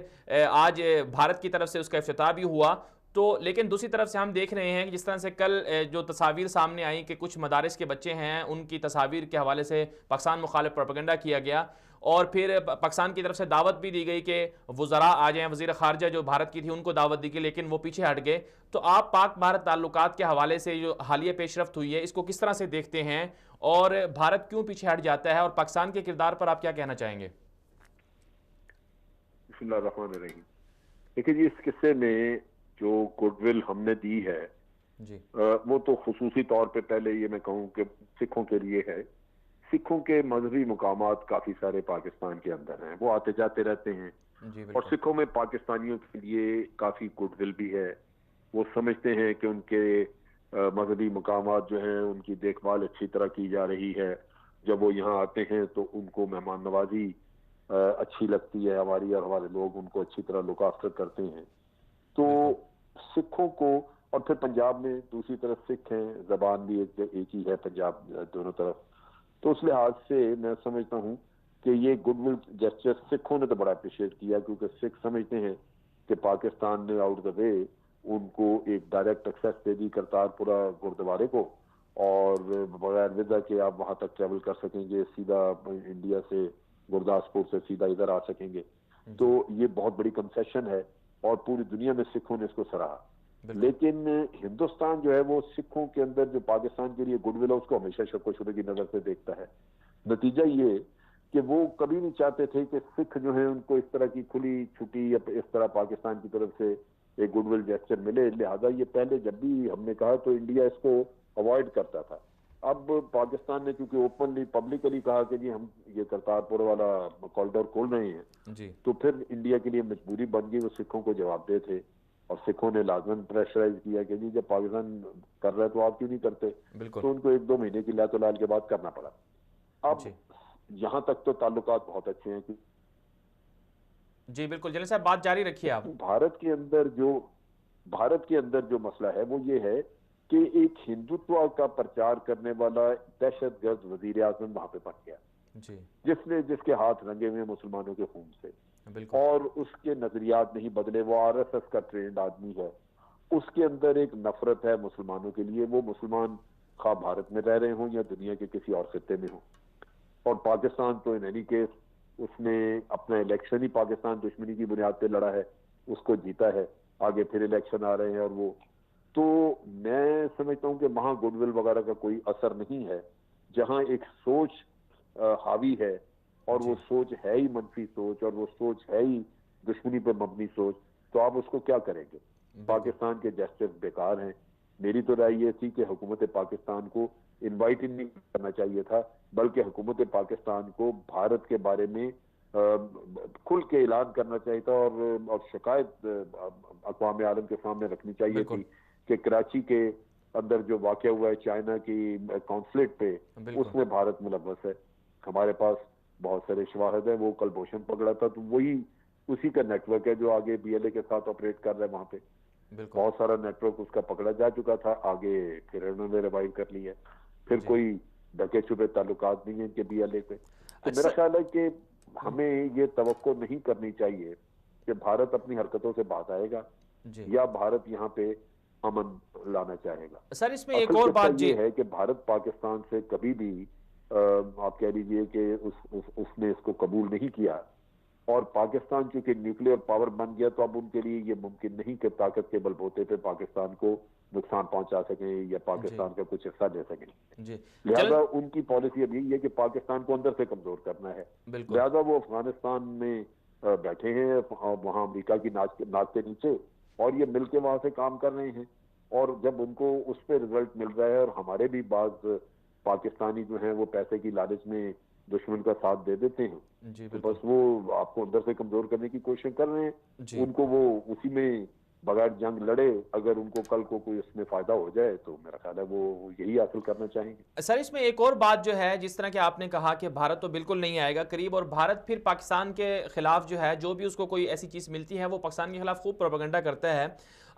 آج بھارت کی طرف سے اس کا افتتاح بھی ہوا، تو لیکن دوسری طرف سے ہم دیکھ رہے ہیں کہ جس طرح سے کل جو تصاویر سامنے آئیں کہ کچھ مدارس کے بچے ہیں، ان کی تصاویر کے حوالے سے پاکستان مخالف پروپیگنڈا کیا گیا، اور پھر پاکستان کی طرف سے دعوت بھی دی گئی کہ وزراء آ جائیں، وزیر خارجہ جو بھارت کی تھی ان کو دعوت دی گئی، لیکن وہ پیچھے ہٹ گئے۔ تو آپ پاک بھارت تعلقات کے حوالے سے جو حالیہ پیش رفت ہوئی ہے اس کو کس طرح سے دیکھتے ہیں، اور بھارت کیوں پیچھے ہٹ جاتا ہے، اور پاکستان کے کردار پر آپ کیا کہنا چاہیں گے؟ بسم اللہ الرحمن الرحیم۔ دیکھیں جی، اس قصے میں جو گڈ ول ہم نے دی ہے جی، وہ تو خصوصی طور پہ پہلے یہ میں کہوں کہ سکھوں کے لیے ہے۔ سکھوں کے مذہبی مقامات کافی سارے پاکستان کے اندر ہیں، وہ آتے جاتے رہتے ہیں، جی، اور بالکل، سکھوں میں پاکستانیوں کے لیے کافی گڈ ول بھی ہے۔ وہ سمجھتے ہیں کہ ان کے مذہبی مقامات جو ہیں ان کی دیکھ بھال اچھی طرح کی جا رہی ہے، جب وہ یہاں آتے ہیں تو ان کو مہمان نوازی اچھی لگتی ہے ہماری، اور ہمارے لوگ ان کو اچھی طرح لک آفٹر کرتے ہیں۔ تو سکھوں کو، اور پھر پنجاب میں دوسری طرف سکھ ہیں، زبان بھی ایک ہی ہے پنجاب دونوں طرف، تو اس لحاظ سے میں سمجھتا ہوں کہ یہ گڈ ول جسٹر سکھوں نے تو بڑا اپریشیٹ کیا، کیونکہ سکھ سمجھتے ہیں کہ پاکستان نے آؤٹ دا وے ان کو ایک ڈائریکٹ ایکسیس دے دی کرتارپورہ گردوارے کو، اور بغیر ویزا کے آپ وہاں تک ٹریول کر سکیں گے، سیدھا انڈیا سے گرداسپور سے سیدھا ادھر آ سکیں گے۔ تو یہ بہت بڑی کنسیشن ہے، اور پوری دنیا میں سکھوں نے اس کو سراہا۔ لیکن ہندوستان جو ہے وہ سکھوں کے اندر جو پاکستان کے لیے گڈ ول ہے اس کو ہمیشہ شک و شبے کی نظر سے دیکھتا ہے. نتیجہ یہ کہ وہ کبھی نہیں چاہتے تھے کہ سکھ جو ہیں ان کو اس طرح کی کھلی چھٹی یا اس طرح پاکستان کی طرف سے ایک گڈ ول جیسچر ملے. لہذا یہ پہلے جب بھی ہم نے کہا تو انڈیا اس کو اوائڈ کرتا تھا. اب پاکستان نے چونکہ اوپنلی پبلکلی کہا کہ جی ہم یہ کرتارپور والا کوریڈور کھول رہے ہیں, تو پھر انڈیا کے لیے مجبوری بن گئی. وہ سکھوں کو جواب دے تھے اور سکھوں نے لازماً پریشرائز کیا کہ جی جب پاکستان کر رہا ہے تو آپ کیوں نہیں کرتے, تو ان کو 1-2 مہینے کی لات و لال کے بعد کرنا پڑا. اب یہاں تک تو تعلقات بہت اچھے ہیں. جی بالکل جلیل صاحب, بات جاری رکھیے آپ. بھارت کے اندر جو مسئلہ ہے وہ یہ ہے کہ ایک ہندوتوا کا پرچار کرنے والا دہشت گرد وزیر اعظم وہاں پہ بن گیا, جس کے ہاتھ رنگے ہوئے مسلمانوں کے خون سے, اور اس کے نظریات نہیں بدلے. وہ RSS کا ٹرینڈ آدمی ہے. اس کے اندر ایک نفرت ہے مسلمانوں کے لیے, وہ مسلمان خواہ بھارت میں رہ رہے ہوں یا دنیا کے کسی اور خطے میں ہوں. اور پاکستان تو ان اینی کیس اس نے اپنا الیکشن ہی پاکستان دشمنی کی بنیاد پہ لڑا ہے, اس کو جیتا ہے. آگے پھر الیکشن آ رہے ہیں اور وہ تو میں سمجھتا ہوں کہ وہاں گڈ ول وغیرہ کا کوئی اثر نہیں ہے. جہاں ایک سوچ حاوی ہے اور وہ سوچ ہے ہی منفی سوچ, اور وہ سوچ ہے ہی دشمنی پر مبنی سوچ, تو آپ اس کو کیا کریں گے؟ پاکستان کے جسٹس بیکار ہیں. میری تو رائے یہ تھی کہ حکومت پاکستان کو انوائٹ نہیں کرنا چاہیے تھا, بلکہ حکومت پاکستان کو بھارت کے بارے میں کھل کے اعلان کرنا چاہیے تھا, اور شکایت اقوام عالم کے سامنے رکھنی چاہیے تھی کہ کراچی کے اندر جو واقعہ ہوا ہے چائنا کی کانسلیٹ پہ, اس میں بھارت ملوث ہے. ہمارے پاس بہت سارے شواہد ہیں. وہ کلبھوشن پکڑا تھا تو وہی اسی کا نیٹ ورک ہے جو آگے BLA کے ساتھ آپریٹ کر رہا ہے. وہاں پہ بہت سارا نیٹ ورک اس کا پکڑا جا چکا تھا, آگے پھر انہوں نے ریوائیو کر لی ہے. پھر کوئی ڈھکے چھپے تعلقات نہیں ہیں ان کے BLA پہ. تو میرا خیال ہے کہ ہمیں یہ توقع نہیں کرنی چاہیے کہ بھارت اپنی حرکتوں سے باز آئے گا یا بھارت یہاں پہ امن لانا چاہے گا. سر اس میں ایک اور بات یہ ہے کہ بھارت پاکستان سے کبھی بھی آپ کہہ لیجئے کہ اس نے اس کو قبول نہیں کیا, اور پاکستان چونکہ نیوکلیئر پاور بن گیا تو اب ان کے لیے یہ ممکن نہیں کہ طاقت کے بلبوتے پہ پاکستان کو نقصان پہنچا سکیں یا پاکستان کا کچھ حصہ دے سکیں. لہذا ان کی پالیسی اب یہی ہے کہ پاکستان کو اندر سے کمزور کرنا ہے. لہذا وہ افغانستان میں بیٹھے ہیں وہاں امریکہ کی ناک کے نیچے, اور یہ مل کے وہاں سے کام کر رہے ہیں. اور جب ان کو اس پہ رزلٹ مل رہا ہے, اور ہمارے بھی بعض پاکستانی جو ہیں وہ پیسے کی لالچ میں دشمن کا ساتھ دے دیتے ہیں, تو بس وہ آپ کو اندر سے کمزور کرنے کی کوشش کر رہے ہیں. ان کو وہ اسی میں بغیر جنگ لڑے, اگر ان کو کل کو کوئی اس میں فائدہ ہو جائے تو میرا خیال ہے وہ یہی حاصل کرنا چاہیں گے. سر اس میں ایک اور بات جو ہے, جس طرح کہ آپ نے کہا کہ بھارت تو بالکل نہیں آئے گا قریب, اور بھارت پھر پاکستان کے خلاف جو ہے جو بھی اس کو کوئی ایسی چیز ملتی ہے وہ پاکستان کے خلاف خوب پروپیگنڈا کرتا ہے.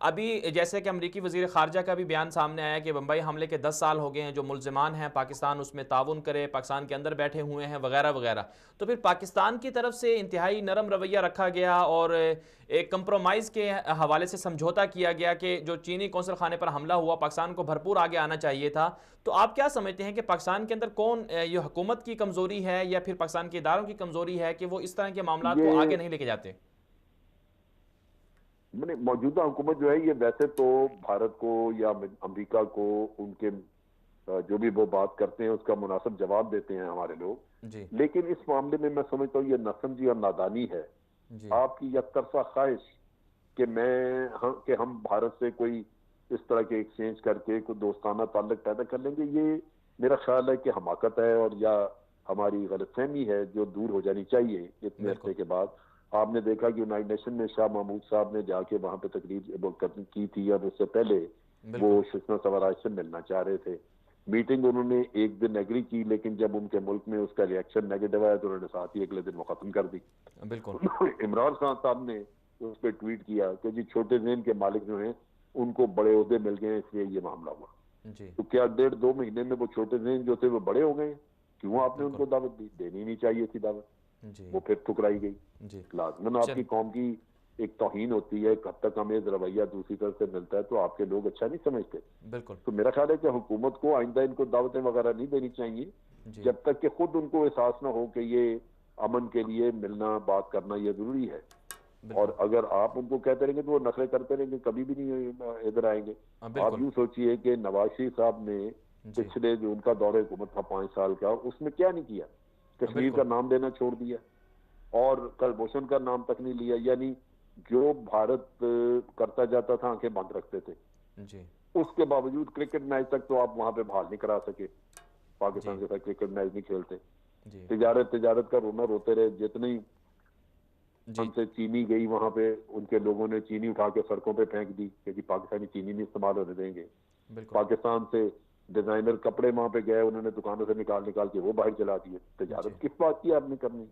ابھی جیسے کہ امریکی وزیر خارجہ کا بھی بیان سامنے آیا کہ بمبئی حملے کے 10 سال ہو گئے ہیں, جو ملزمان ہیں پاکستان اس میں تعاون کرے, پاکستان کے اندر بیٹھے ہوئے ہیں وغیرہ وغیرہ. تو پھر پاکستان کی طرف سے انتہائی نرم رویہ رکھا گیا اور ایک کمپرومائز کے حوالے سے سمجھوتا کیا گیا کہ جو چینی قونصل خانے پر حملہ ہوا پاکستان کو بھرپور آگے آنا چاہیے تھا. تو آپ کیا سمجھتے ہیں کہ پاکستان کے اندر کون یہ حکومت کی کمزوری ہے یا پھر پاکستان کے اداروں کی کمزوری ہے کہ وہ اس طرح کے معاملات کو آگے نہیں لے کے جاتے؟ موجودہ حکومت جو ہے یہ ویسے تو بھارت کو یا امریکہ کو ان کے جو بھی وہ بات کرتے ہیں اس کا مناسب جواب دیتے ہیں ہمارے لوگ, لیکن اس معاملے میں میں سمجھتا ہوں یہ ناسمجھی اور نادانی ہے. آپ کی یک طرفہ خواہش کہ ہم بھارت سے کوئی اس طرح کے ایکسچینج کر کے کوئی دوستانہ تعلق پیدا کر لیں گے, یہ میرا خیال ہے کہ حماقت ہے, اور یا ہماری غلط فہمی ہے جو دور ہو جانی چاہیے اتنے عرصے کے بعد. آپ نے دیکھا کہ یونائٹڈ نیشن میں شاہ محمود صاحب نے جا کے وہاں پہ تقریر کی تھی, اور اس سے پہلے وہ سشما سوراج سے ملنا چاہ رہے تھے. میٹنگ انہوں نے ایک دن ایگری کی, لیکن جب ان کے ملک میں اس کا ریئیکشن نیگیٹو آیا تو انہوں نے ساتھ ہی اگلے دن وہ ختم کر دی. عمران خان صاحب نے اس پہ ٹویٹ کیا کہ جی چھوٹے ذہن کے مالک جو ہیں ان کو بڑے عہدے مل گئے اس لیے یہ معاملہ ہوا. تو کیا 1.5-2 مہینے میں وہ چھوٹے ذہن جو تھے وہ بڑے ہو گئے؟ کیوں آپ نے ان کو دعوت دی؟ دینی نہیں چاہیے تھی دعوت, وہ پھر ٹھکرائی گئی. لازماً آپ کی قوم کی ایک توہین ہوتی ہے, حد تک ہمیں رویہ دوسری طرف سے ملتا ہے تو آپ کے لوگ اچھا نہیں سمجھتے. تو میرا خیال ہے کہ حکومت کو آئندہ ان کو دعوتیں وغیرہ نہیں دینی چاہیے جب تک کہ خود ان کو احساس نہ ہو کہ یہ امن کے لیے ملنا بات کرنا یہ ضروری ہے. اور اگر آپ ان کو کہتے رہیں گے تو وہ نخرے کرتے رہیں گے، کبھی بھی نہیں ادھر آئیں گے. آپ یوں سوچئے کہ نواز شریف صاحب نے پچھلے جو ان کا دور حکومت تھا 5 سال کا، اس میں کیا نہیں کیا؟ کشمیر کا نام لینا چھوڑ دیا اور کلبھوشن کا نام تک نہیں لیا. یعنی جو بھارت کرتا جاتا تھا آنکھیں بند رکھتے تھے. اس کے باوجود کرکٹ میچ تک تو آپ وہاں پہ بحال نہیں کرا سکے. پاکستان کے ساتھ کرکٹ میچ نہیں کھیلتے. تجارت کا رونا روتے رہے. جتنی ہم سے چینی گئی وہاں پہ ان کے لوگوں نے چینی اٹھا کے سڑکوں پہ پھینک دی کہ جی پاکستانی چینی نہیں استعمال ہونے دیں گے. پاکستان سے ڈیزائنر کپڑے وہاں پہ گئے، انہوں نے دکانوں سے نکال کے وہ باہر چلا دیے. تجارت کس بات کی آپ نے کرنی؟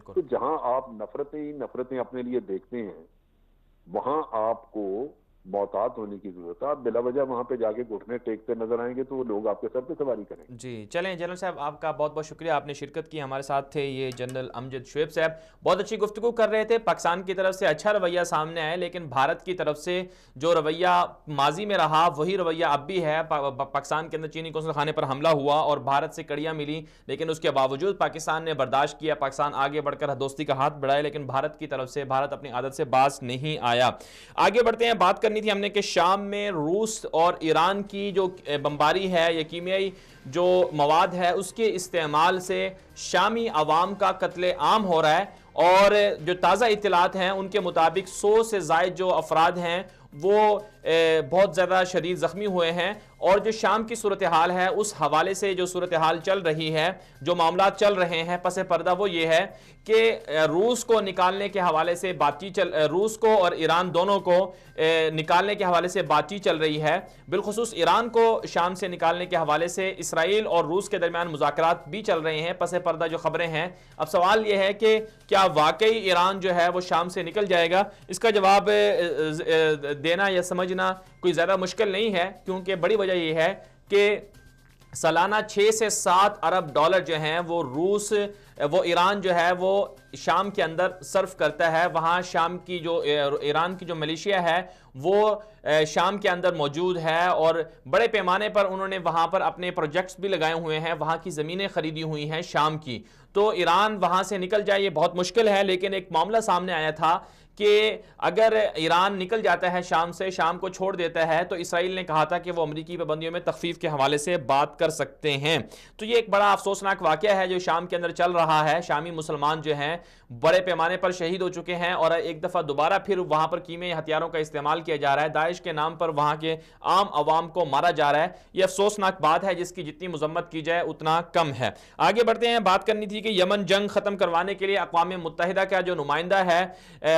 تو جہاں آپ نفرتیں اپنے لیے دیکھتے ہیں وہاں آپ کو محتاط ہونے کی ضرورت ہے. آپ بلا وجہ وہاں پہ جا کے گھٹنے ٹیکتے نظر آئیں گے تو وہ لوگ آپ کے سر پہ سواری کریں. جی چلیں جنرل صاحب، آپ کا بہت بہت شکریہ، آپ نے شرکت کی، ہمارے ساتھ تھے یہ جنرل امجد شعیب صاحب. بہت اچھی گفتگو کر رہے تھے. پاکستان کی طرف سے اچھا رویہ سامنے آیا، لیکن بھارت کی طرف سے جو رویہ ماضی میں رہا وہی رویہ اب بھی ہے. پاکستان کے اندر چینی قونصل خانے پر حملہ ہوا اور بھارت سے کڑیاں ملی، لیکن اس کے باوجود پاکستان نے برداشت کیا. پاکستان آگے بڑھ کر دوستی کا ہاتھ بڑھائے، لیکن بھارت کی طرف سے بھارت اپنی عادت سے باز نہیں آیا. آگے بڑھتے ہیں. بات کرنی تھی ہم نے کہ شام میں روس اور ایران کی جو بمباری ہے یا کیمیائی جو مواد ہے اس کے استعمال سے شامی عوام کا قتل عام ہو رہا ہے، اور جو تازہ اطلاعات ہیں ان کے مطابق 100 سے زائد جو افراد ہیں وہ بہت زیادہ شدید زخمی ہوئے ہیں. اور جو شام کی صورتحال ہے اس حوالے سے جو صورتحال چل رہی ہے، جو معاملات چل رہے ہیں پس پردہ، وہ یہ ہے کہ روس کو نکالنے کے حوالے سے روس کو اور ایران دونوں کو نکالنے کے حوالے سے بات چیت چل رہی ہے. بالخصوص ایران کو شام سے نکالنے کے حوالے سے اسرائیل اور روس کے درمیان مذاکرات بھی چل رہے ہیں پس پردہ جو خبریں ہیں. اب سوال یہ ہے کہ کیا واقعی ایران جو ہے وہ شام سے نکل جائے گا؟ اس کا جواب دینا یا سمجھنا کوئی زیادہ مشکل نہیں ہے، کیونکہ بڑی وجہ یہ ہے کہ سالانہ 6 سے 7 ارب ڈالر جو ہیں وہ ایران جو ہے وہ شام کے اندر صرف کرتا ہے. وہاں شام کی جو ایران کی جو ملیشیا ہے وہ شام کے اندر موجود ہے، اور بڑے پیمانے پر انہوں نے وہاں پر اپنے پروجیکٹس بھی لگائے ہوئے ہیں، وہاں کی زمینیں خریدی ہوئی ہیں شام کی. تو ایران وہاں سے نکل جائے یہ بہت مشکل ہے. لیکن ایک معاملہ سامنے آیا تھا کہ اگر ایران نکل جاتا ہے شام سے، شام کو چھوڑ دیتا ہے، تو اسرائیل نے کہا تھا کہ وہ امریکی پابندیوں میں تخفیف کے حوالے سے بات کر سکتے ہیں. تو یہ ایک بڑا افسوسناک واقعہ ہے جو شام کے اندر چل رہا ہے. شامی مسلمان جو ہیں بڑے پیمانے پر شہید ہو چکے ہیں، اور ایک دفعہ دوبارہ پھر وہاں پر کیمیائی ہتھیاروں کا استعمال کیا جا رہا ہے. داعش کے نام پر وہاں کے عام عوام کو مارا جا رہا ہے. یہ افسوسناک بات ہے جس کی جتنی مذمت کی جائے اتنا کم ہے. آگے بڑھتے ہیں. بات کرنی تھی کہ یمن جنگ ختم کروانے کے لیے اقوام متحدہ کا جو نمائندہ ہے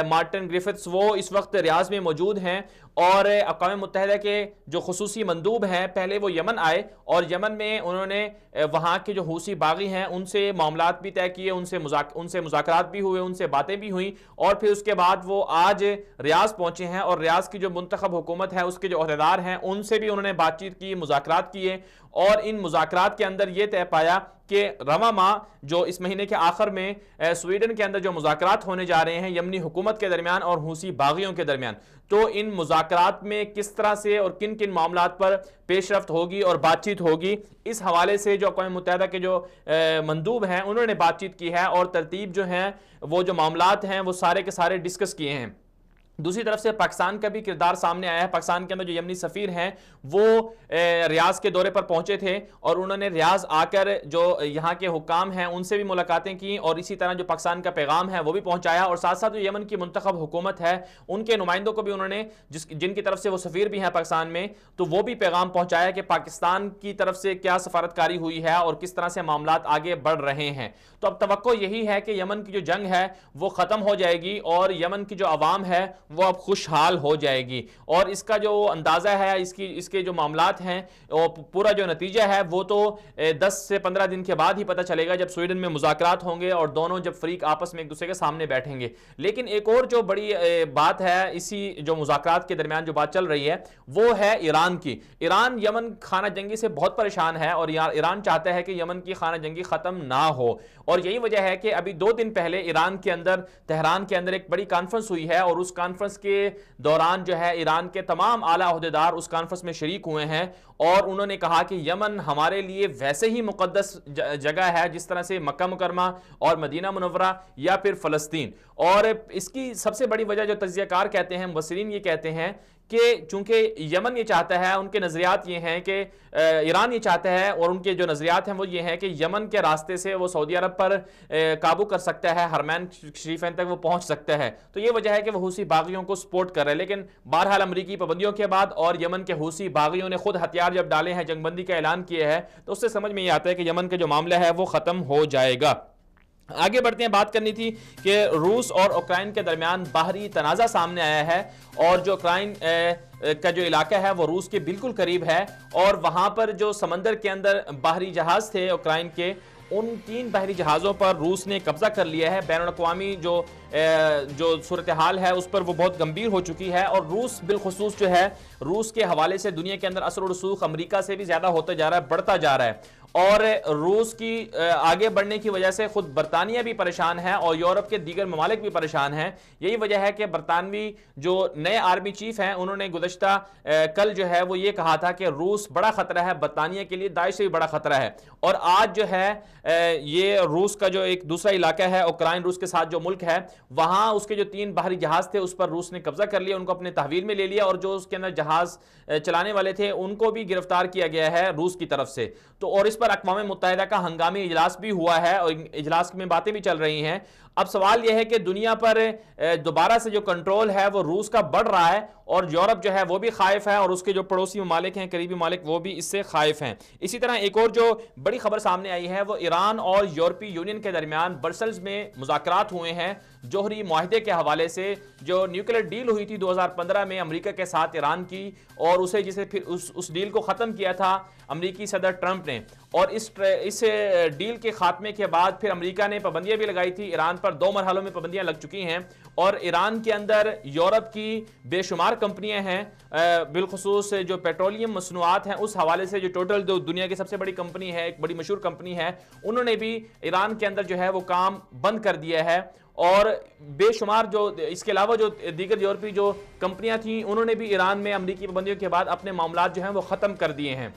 مارٹن گریفتھس، وہ اس وقت ریاض میں موجود ہیں، اور اقوام متحدہ کے جو خصوصی مندوب ہیں پہلے وہ یمن آئے، اور یمن میں انہوں نے وہاں کے جو حوثی باغی ہیں ان سے معاملات بھی طے کیے، ان سے مذاکرات بھی ہوئے، ان سے باتیں بھی ہوئیں، اور پھر اس کے بعد وہ آج ریاض پہنچے ہیں، اور ریاض کی جو منتخب حکومت ہے اس کے جو عہدیدار ہیں ان سے بھی انہوں نے بات چیت کی، مذاکرات کیے. اور ان مذاکرات کے اندر یہ طے پایا کہ رواں ماہ جو اس مہینے کے آخر میں سویڈن کے اندر جو مذاکرات ہونے جا رہے ہیں یمنی حکومت کے درمیان اور حوثی باغیوں کے درمیان، تو ان مذاکرات میں کس طرح سے اور کن کن معاملات پر پیش رفت ہوگی اور بات چیت ہوگی، اس حوالے سے جو اقوام متحدہ کے جو مندوب ہیں انہوں نے بات چیت کی ہے، اور ترتیب جو ہیں وہ جو معاملات ہیں وہ سارے کے سارے ڈسکس کیے ہیں. دوسری طرف سے پاکستان کا بھی کردار سامنے آیا ہے. پاکستان کے اندر جو یمنی سفیر ہیں وہ ریاض کے دورے پر پہنچے تھے، اور انہوں نے ریاض آ کر جو یہاں کے حکام ہیں ان سے بھی ملاقاتیں کی، اور اسی طرح جو پاکستان کا پیغام ہے وہ بھی پہنچایا، اور ساتھ ساتھ جو یمن کی منتخب حکومت ہے ان کے نمائندوں کو بھی انہوں نے جن کی طرف سے وہ سفیر بھی ہیں پاکستان میں، تو وہ بھی پیغام پہنچایا کہ پاکستان کی طرف سے کیا سفارتکاری ہوئی ہے اور کس طرح سے معاملات آگے بڑھ رہے ہیں. تو اب توقع یہی ہے کہ یمن کی جو جنگ ہے وہ ختم ہو جائے گی، اور یمن کی جو عوام ہے وہ اب خوشحال ہو جائے گی. اور اس کا جو اندازہ ہے اس کے جو معاملات ہیں اور پورا جو نتیجہ ہے وہ تو 10 سے 15 دن کے بعد ہی پتہ چلے گا، جب سویڈن میں مذاکرات ہوں گے اور دونوں جب فریق آپس میں ایک دوسرے کے سامنے بیٹھیں گے. لیکن ایک اور جو بڑی بات ہے اسی جو مذاکرات کے درمیان جو بات چل رہی ہے وہ ہے ایران کی. ایران یمن خانہ جنگی سے بہت پریشان ہے، اور ایران چاہتا ہے کہ یمن کی خانہ جنگی ختم نہ ہو، اور یہی وجہ ہے کہ ابھی 2 دن پہلے ایران کے اندر تہران کے اندر ایک بڑی کانفرنس ہوئی ہے، اور اس کانفرنس کانفرنس کے دوران جو ہے ایران کے تمام اعلیٰ عہدیدار اس کانفرنس میں شریک ہوئے ہیں اور انہوں نے کہا کہ یمن ہمارے لیے ویسے ہی مقدس جگہ ہے جس طرح سے مکہ مکرمہ اور مدینہ منورہ یا پھر فلسطین. اور اس کی سب سے بڑی وجہ جو تجزیہ کار کہتے ہیں، مبصرین یہ کہتے ہیں کہ چونکہ یمن یہ چاہتا ہے، ان کے نظریات یہ ہیں کہ ایران یہ چاہتا ہے اور ان کے جو نظریات ہیں وہ یہ ہیں کہ یمن کے راستے سے وہ سعودی عرب پر قابو کر سکتا ہے، حرمین شریفین تک وہ پہنچ سکتا ہے. تو یہ وجہ ہے کہ وہ حوثی باغیوں کو سپورٹ کر رہے ہیں. لیکن بہرحال امریکی پابندیوں کے بعد اور یمن کے حوثی باغیوں نے خود ہتھیار جب ڈالے ہیں، جنگ بندی کا اعلان کیا ہے، تو اس سے سمجھ میں یہ آتا ہے کہ یمن کا جو معاملہ ہے وہ ختم ہو جائے گا. آگے بڑھتے ہیں. بات کرنی تھی کہ روس اور اوکرائن کے درمیان باہری تنازع سامنے آیا ہے اور جو اوکرائن کا جو علاقہ ہے وہ روس کے بالکل قریب ہے اور وہاں پر جو سمندر کے اندر باہری جہاز تھے اوکرائن کے، ان 3 بحری جہازوں پر روس نے قبضہ کر لیا ہے. بین الاقوامی جو صورتحال ہے اس پر وہ بہت گمبھیر ہو چکی ہے اور روس بالخصوص جو ہے روس کے حوالے سے دنیا کے اندر اثر و رسوخ امریکہ سے بھی زیادہ ہوتا جا رہا ہے، بڑھتا جا رہا ہے. اور روس کی آگے بڑھنے کی وجہ سے خود برطانیہ بھی پریشان ہے اور یورپ کے دیگر ممالک بھی پریشان ہیں. یہی وجہ ہے کہ برطانوی جو نئے آرمی چیف ہیں انہوں نے گزشتہ کل جو ہے وہ یہ کہا تھا کہ روس بڑا خطرہ ہے برطانیہ کے لیے، داعش سے بھی بڑا خطرہ ہے. اور آج جو ہے یہ روس کا جو ایک دوسرا علاقہ ہے اوکرائن، روس کے ساتھ جو ملک ہے، وہاں اس کے جو 3 باہری جہاز تھے اس پر روس نے قبضہ کر لیا، ان کو اپنے تحویل میں لے لیا اور جو اس کے اندر جہاز چلانے والے تھے ان کو بھی گرفتار کیا گیا ہے روس کی طرف سے. تو اور اس پر اقوام متحدہ کا ہنگامی اجلاس بھی ہوا ہے اور اجلاس میں باتیں بھی چل رہی ہیں. اب سوال یہ ہے کہ دنیا پر دوبارہ سے جو کنٹرول ہے وہ روس کا بڑھ رہا ہے اور یورپ جو ہے وہ بھی خائف ہے اور اس کے جو پڑوسی ممالک ہیں، قریبی ممالک، وہ بھی اس سے خائف ہیں. اسی طرح ایک اور جو بڑی خبر سامنے آئی ہے وہ ایران اور یورپی یونین کے درمیان برسلز میں مذاکرات ہوئے ہیں جوہری معاہدے کے حوالے سے. جو نیوکلیر ڈیل ہوئی تھی 2015 میں امریکہ کے ساتھ ایران کی اور اسے جسے پھر اس ڈیل کو ختم کیا تھا امریکی صدر ٹرمپ نے، اور اس ڈیل کے خاتمے کے بعد پھر امریکہ نے پابندیاں بھی لگائی تھی. ایران پر 2 مرحلوں میں پابندیاں لگ چکی ہیں اور ایران کے اندر یورپ کی بے شمار کمپنیاں ہیں، بالخصوص جو پیٹرولیم مصنوعات ہیں اس حوالے سے جو ٹوٹل دنیا کی سب سے بڑی کمپنی ہے، ایک بڑی مشہور کمپنی ہے، انہوں نے بھی ایران کے اندر جو ہے وہ کام بند کر دیا ہے. اور بے شمار جو اس کے علاوہ جو دیگر یورپی جو کمپنیاں تھیں انہوں نے بھی ایران میں امریکی پابندیوں کے بعد اپنے معاملات جو ہیں وہ ختم کر دیے ہیں.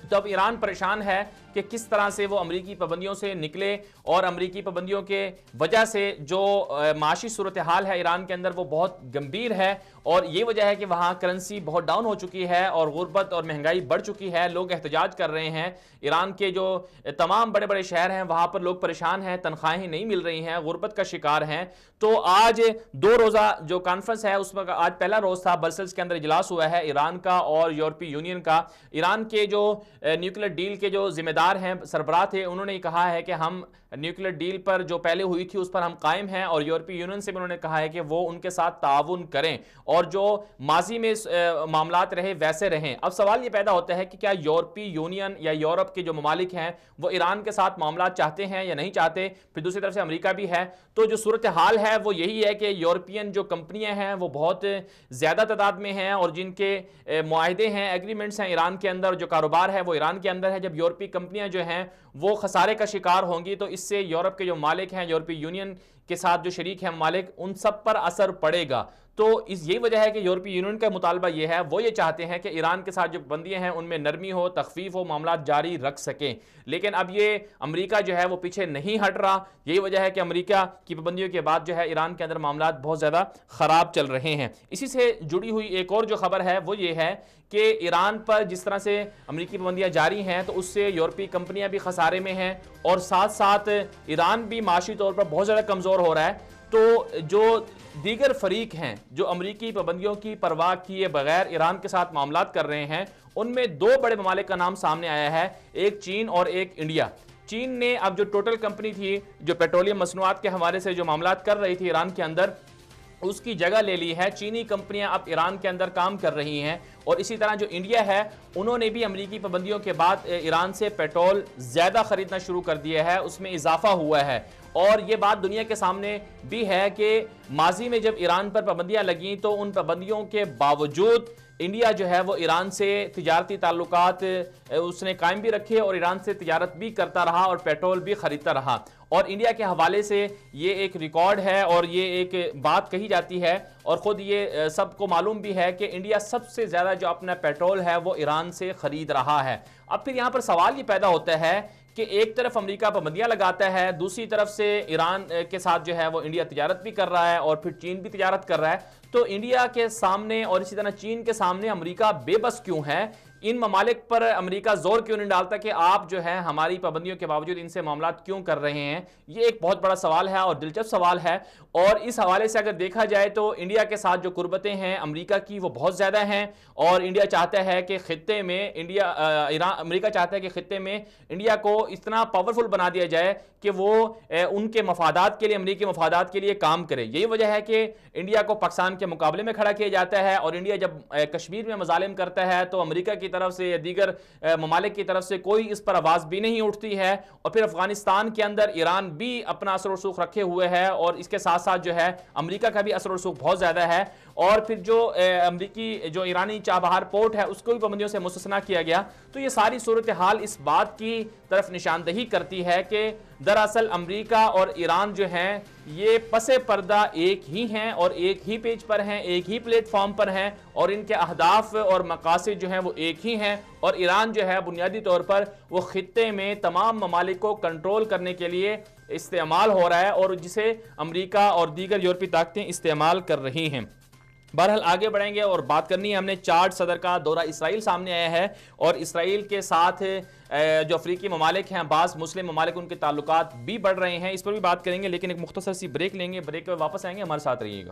تو اب ایران پریشان ہے کہ کس طرح سے وہ امریکی پابندیوں سے نکلے اور امریکی پابندیوں کے وجہ سے جو معاشی صورتحال ہے ایران کے اندر وہ بہت گمبھیر ہے اور یہ وجہ ہے کہ وہاں کرنسی بہت ڈاؤن ہو چکی ہے اور غربت اور مہنگائی بڑھ چکی ہے. لوگ احتجاج کر رہے ہیں. ایران کے جو تمام بڑے بڑے شہر ہیں وہاں پر لوگ پریشان ہیں، تنخواہیں نہیں مل رہی ہیں، غربت کا شکار ہیں. تو آج 2 روزہ جو کانفرنس ہے اس میں آج پہلا روز تھا، برسلز کے اندر اجلاس ہوا ہے ایران کا اور یورپی یونین کا. ایران کے جو نیوکلیر ڈیل کے جو ذمہ دار ہیں، سربراہ تھے، انہوں نے کہا ہے کہ ہم نیوکلیر ڈیل پر جو پہلے ہوئی تھی اس پر ہم قائم ہیں اور یورپی یونین سے بھی انہوں نے کہا ہے کہ وہ ان کے ساتھ تعاون کریں اور جو ماضی میں معاملات رہے ویسے رہیں. اب سوال یہ پیدا ہوتا ہے کہ کیا یورپی یونین یا یورپ کے جو ممالک ہیں وہ ایران کے ساتھ معاملات چاہتے ہیں یا نہیں چاہتے؟ پھر دوسری طرف سے امریکہ بھی ہے. تو جو صورتحال ہے وہ یہی ہے کہ یورپین جو کمپنیاں ہیں وہ بہت زیادہ تعداد میں ہیں اور جن کے معاہدے ہیں، ایگریمنٹس ہیں ایران کے اندر، جو کاروبار ہے وہ ایران کے اندر ہے. جب یورپی کمپنیاں جو ہیں وہ خسارے کا شکار ہوں گی تو اس سے یورپ کے جو مالک ہیں، یورپی یونین کے ساتھ جو شریک ہیں مالک، ان سب پر اثر پڑے گا. تو یہی وجہ ہے کہ یورپی یونین کا مطالبہ یہ ہے، وہ یہ چاہتے ہیں کہ ایران کے ساتھ جو پابندیاں ہیں ان میں نرمی ہو، تخفیف ہو، معاملات جاری رکھ سکیں. لیکن اب یہ امریکہ جو ہے وہ پیچھے نہیں ہٹ رہا. یہی وجہ ہے کہ امریکہ کی پابندیوں کے بعد جو ہے ایران کے اندر معاملات بہت زیادہ خراب چل رہے ہیں. اسی سے جڑی ہوئی ایک اور جو خبر ہے وہ یہ ہے کہ ایران پر جس طرح سے امریکی پابندیاں جاری ہیں تو اس سے یورپی کمپنیاں بھی خسارے میں ہیں اور ساتھ ساتھ ایران بھی معاشی طور پر بہت زیادہ کمزور ہو رہا ہے. تو جو دیگر فریق ہیں جو امریکی پابندیوں کی پرواہ کیے بغیر ایران کے ساتھ معاملات کر رہے ہیں، ان میں 2 بڑے ممالک کا نام سامنے آیا ہے، ایک چین اور ایک انڈیا. چین نے اب جو ٹوٹل کمپنی تھی جو پیٹرولیم مصنوعات کے حوالے سے جو معاملات کر رہی تھی ایران کے اندر، اس کی جگہ لے لی ہے. چینی کمپنیاں اب ایران کے اندر کام کر رہی ہیں اور اسی طرح جو انڈیا ہے انہوں نے بھی امریکی پابندیوں کے بعد ایران سے پیٹرول زیادہ خریدنا شروع کر دیا ہے، اس میں اضافہ ہوا ہے. اور یہ بات دنیا کے سامنے بھی ہے کہ ماضی میں جب ایران پر پابندیاں لگیں تو ان پابندیوں کے باوجود انڈیا جو ہے وہ ایران سے تجارتی تعلقات اس نے قائم بھی رکھے اور ایران سے تجارت بھی کرتا رہا اور پیٹرول بھی خریدتا رہا. اور انڈیا کے حوالے سے یہ ایک ریکارڈ ہے اور یہ ایک بات کہی جاتی ہے اور خود یہ سب کو معلوم بھی ہے کہ انڈیا سب سے زیادہ جو اپنا پیٹرول ہے وہ ایران سے خرید رہا ہے۔ اب پھر یہاں پر سوال یہ پیدا ہوتا ہے کہ ایک طرف امریکہ پابندیاں لگاتا ہے، دوسری طرف سے ایران کے ساتھ جو ہے وہ انڈیا تجارت بھی کر رہا ہے، اور پھر چین بھی تجارت کر رہا ہے، تو انڈیا کے سامنے اور اسی طرح چین کے سامنے امریکہ بے بس کیوں ہے؟ ان ممالک پر امریکہ زور کیوں نہیں ڈالتا کہ آپ جو ہے ہماری پابندیوں کے باوجود ان سے معاملات کیوں کر رہے ہیں؟ یہ ایک بہت بڑا سوال ہے اور دلچسپ سوال ہے، اور اس حوالے سے اگر دیکھا جائے تو انڈیا کے ساتھ جو قربتیں ہیں امریکہ کی وہ بہت زیادہ ہیں، اور انڈیا چاہتا ہے کہ خطے میں امریکہ چاہتا ہے کہ خطے میں انڈیا کو اتنا پاورفل بنا دیا جائے کہ وہ ان کے مفادات کے لیے، امریکی مفادات کے لیے کام کرے۔ یہی وجہ ہے کہ انڈیا کو پاکستان کے مقابلے میں کھڑا کیا جاتا ہے، اور انڈیا جب کشمیر میں مظالم کرتا ہے تو امریکہ کی طرف سے یا دیگر ممالک کی طرف سے کوئی اس پر آواز بھی نہیں اٹھتی ہے، اور پھر افغانستان کے اندر ایران بھی اپنا اثر و رسوخ رکھے ہوئے ہے، اور اس کے ساتھ ساتھ جو ہے امریکہ کا بھی اثر و رسوخ بہت زیادہ ہے، اور پھر جو امریکی جو ایرانی چابہار پورٹ ہے اس کو بھی پابندیوں سے مستثنیٰ کیا گیا۔ تو یہ ساری صورتحال اس بات کی طرف نشاندہی کرتی ہے کہ دراصل امریکہ اور ایران جو ہیں یہ پس پردہ ایک ہی ہیں، اور ایک ہی پیج پر ہیں، ایک ہی پلیٹ فارم پر ہیں، اور ان کے اہداف اور مقاصد جو ہیں وہ ایک ہی ہیں، اور ایران جو ہے بنیادی طور پر وہ خطے میں تمام ممالک کو کنٹرول کرنے کے لیے استعمال ہو رہا ہے، اور جسے امریکہ اور دیگر یورپی طاقتیں استعمال کر رہی ہیں۔ بہرحال آگے بڑھیں گے اور بات کرنی ہے ہم نے چاڈ صدر کا دورہ اسرائیل سامنے آیا ہے، اور اسرائیل کے ساتھ جو افریقی ممالک ہیں، بعض مسلم ممالک، ان کے تعلقات بھی بڑھ رہے ہیں، اس پر بھی بات کریں گے، لیکن ایک مختصر سی بریک لیں گے، بریک کے واپس آئیں گے، ہمارے ساتھ رہیے گا۔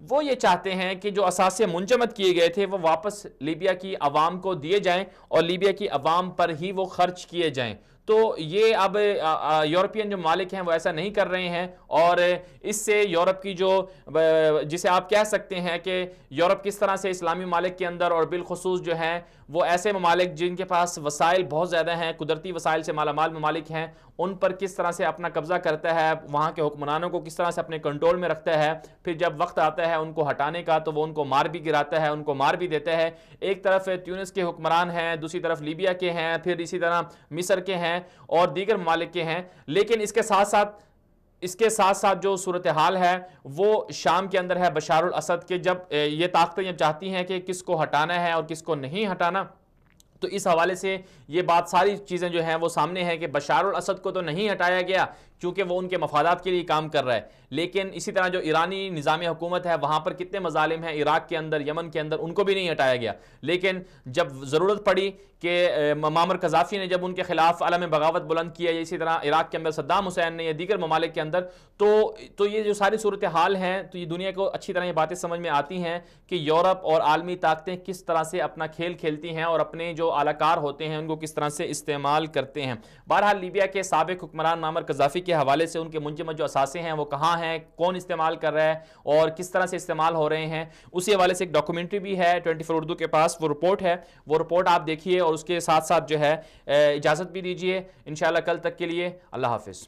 وہ یہ چاہتے ہیں کہ جو اثاثے منجمد کیے گئے تھے وہ واپس لیبیا کی عوام کو دیے جائیں اور لیبیا کی عوام پر ہی وہ خرچ کیے جائیں. تو یہ اب یورپین جو ممالک ہیں وہ ایسا نہیں کر رہے ہیں, اور اس سے یورپ کی جو جسے آپ کہہ سکتے ہیں کہ یورپ کس طرح سے اسلامی ممالک کے اندر اور بالخصوص جو ہیں وہ ایسے ممالک جن کے پاس وسائل بہت زیادہ ہیں, قدرتی وسائل سے مالا مال ممالک ہیں, ان پر کس طرح سے اپنا قبضہ کرتا ہے, وہاں کے حکمرانوں کو کس طرح سے اپنے کنٹرول میں رکھتا ہے, پھر جب وقت آتا ہے ان کو ہٹانے کا تو وہ ان کو مار بھی گراتا ہے, ان کو مار بھی دیتا ہے. ایک طرف تیونس کے حکمران ہیں, دوسری طرف لیبیا کے ہیں, پھر اسی طرح مصر کے ہیں اور دیگر ممالک کے ہیں. لیکن اس کے ساتھ ساتھ جو صورتحال ہے وہ شام کے اندر ہے بشار الاسد کے, جب یہ طاقتیں جب چاہتی ہیں کہ کس کو ہٹانا ہے اور کس کو نہیں ہٹانا, تو اس حوالے سے یہ بات ساری چیزیں جو ہیں وہ سامنے ہیں کہ بشار الاسد کو تو نہیں ہٹایا گیا کیونکہ وہ ان کے مفادات کے لیے کام کر رہا ہے, لیکن اسی طرح جو ایرانی نظام حکومت ہے وہاں پر کتنے مظالم ہیں عراق کے اندر, یمن کے اندر, ان کو بھی نہیں ہٹایا گیا. لیکن جب ضرورت پڑی کہ معمر قذافی نے جب ان کے خلاف علم بغاوت بلند کیا, اسی طرح عراق کے اندر صدام حسین نے یا دیگر ممالک کے اندر, تو یہ جو ساری صورتحال ہیں تو یہ دنیا کو اچھی طرح یہ باتیں سمجھ میں آتی ہیں کہ یورپ اور عالمی طاقتیں کس طرح سے اپنا کھیل کھیلتی ہیں اور اپنے جو اعلی کار ہوتے ہیں ان کو کس طرح سے استعمال کرتے ہیں. بہرحال لیبیا کے سابق حکمران معمر قذافی کے حوالے سے ان کے منجمد جو اثاثے ہیں وہ کہاں ہیں, کون استعمال کر رہا ہے اور کس طرح سے استعمال ہو رہے ہیں, اسی حوالے سے ایک ڈاکومنٹری بھی ہے 24 اردو کے پاس, وہ رپورٹ ہے, وہ رپورٹ آپ دیکھیے اور اس کے ساتھ ساتھ جو ہے اجازت بھی دیجیے انشاءاللہ کل تک کے لیے. اللہ حافظ.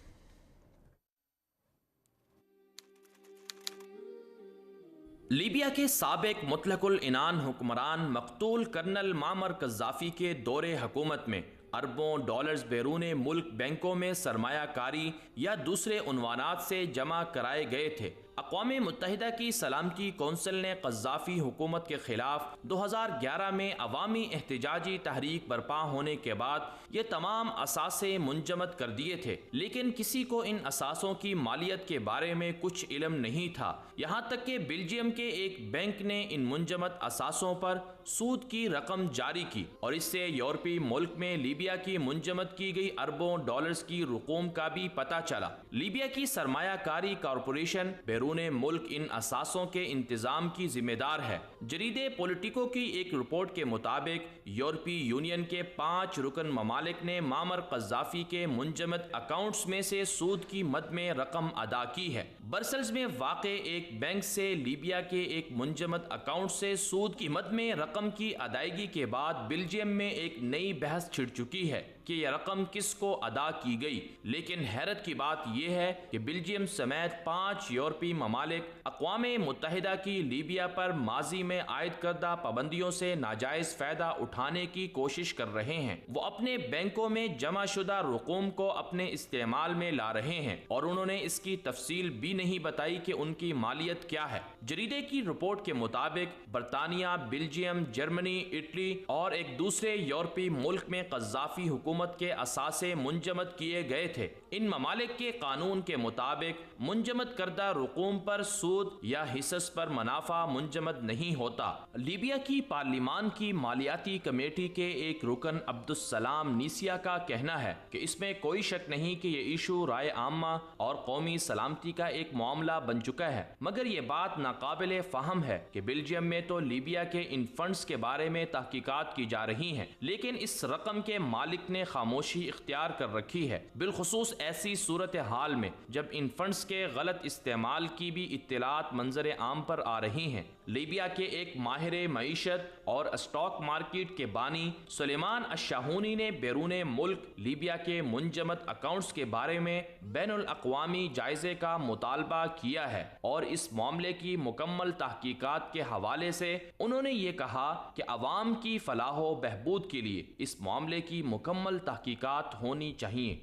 لیبیا کے سابق مطلق العنان حکمران مقتول کرنل معمر قذافی کے دور حکومت میں اربوں ڈالرز بیرون ملک بینکوں میں سرمایہ کاری یا دوسرے عنوانات سے جمع کرائے گئے تھے. اقوام متحدہ کی سلامتی کونسل نے قذافی حکومت کے خلاف 2011 میں عوامی احتجاجی تحریک برپا ہونے کے بعد یہ تمام اثاثے منجمد کر دیے تھے, لیکن کسی کو ان اثاثوں کی مالیت کے بارے میں کچھ علم نہیں تھا, یہاں تک کہ بیلجیم کے ایک بینک نے ان منجمد اثاثوں پر سود کی رقم جاری کی اور اس سے یورپی ملک میں لیبیا کی منجمد کی گئی اربوں ڈالرز کی رقوم کا بھی پتہ چلا. لیبیا کی سرمایہ کاری کارپوریشن بیرون ملک ان اثاثوں کے انتظام کی ذمہ دار ہے. جریدے پولیٹیکو کی ایک رپورٹ کے مطابق یورپی یونین کے 5 رکن ممالک نے معمر قذافی کے منجمد اکاؤنٹس میں سے سود کی مد میں رقم ادا کی ہے. برسلز میں واقع ایک بینک سے لیبیا کے ایک منجمد اکاؤنٹ سے سود کی مد میں رقم کی ادائیگی کے بعد بیلجیم میں ایک نئی بحث چھڑ چکی ہے کہ یہ رقم کس کو ادا کی گئی. لیکن حیرت کی بات یہ ہے کہ بیلجیم سمیت 5 یورپی ممالک اقوام متحدہ کی لیبیا پر ماضی میں عائد کردہ پابندیوں سے ناجائز فائدہ اٹھانے کی کوشش کر رہے ہیں. وہ اپنے بینکوں میں جمع شدہ رقوم کو اپنے استعمال میں لا رہے ہیں اور انہوں نے اس کی تفصیل بھی نہیں بتائی کہ ان کی مالیت کیا ہے. جریدے کی رپورٹ کے مطابق برطانیہ، بیلجیم، جرمنی، اٹلی اور ایک دوسرے یورپی ملک میں قذافی حکومت کے اثاثے منجمد کیے گئے تھے. ان ممالک کے قانون کے مطابق منجمد کردہ رقوم پر سود یا حصص پر منافع منجمد نہیں ہوتا. لیبیا کی پارلیمان کی مالیاتی کمیٹی کے ایک رکن عبدالسلام نیسیا کا کہنا ہے کہ اس میں کوئی شک نہیں کہ یہ ایشو رائے عامہ اور قومی سلامتی کا ایک معاملہ بن چکا ہے، مگر یہ بات ناقابل فہم ہے کہ بیلجیم میں تو لیبیا کے ان فنڈز کے بارے میں تحقیقات کی جا رہی ہیں لیکن اس رقم کے مالک نے خاموشی اختیار کر رکھی ہے، بالخصوص ایسی صورتحال میں جب ان فنڈز کے غلط استعمال کی بھی اطلاعات منظر عام پر آ رہی ہیں. لیبیا کے ایک ماہر معیشت اور اسٹاک مارکیٹ کے بانی سلیمان الشاہونی نے بیرون ملک لیبیا کے منجمد اکاؤنٹس کے بارے میں بین الاقوامی جائزے کا مطالبہ کیا ہے اور اس معاملے کی مکمل تحقیقات کے حوالے سے انہوں نے یہ کہا کہ عوام کی فلاح و بہبود کے لیے اس معاملے کی مکمل تحقیقات ہونی چاہیے.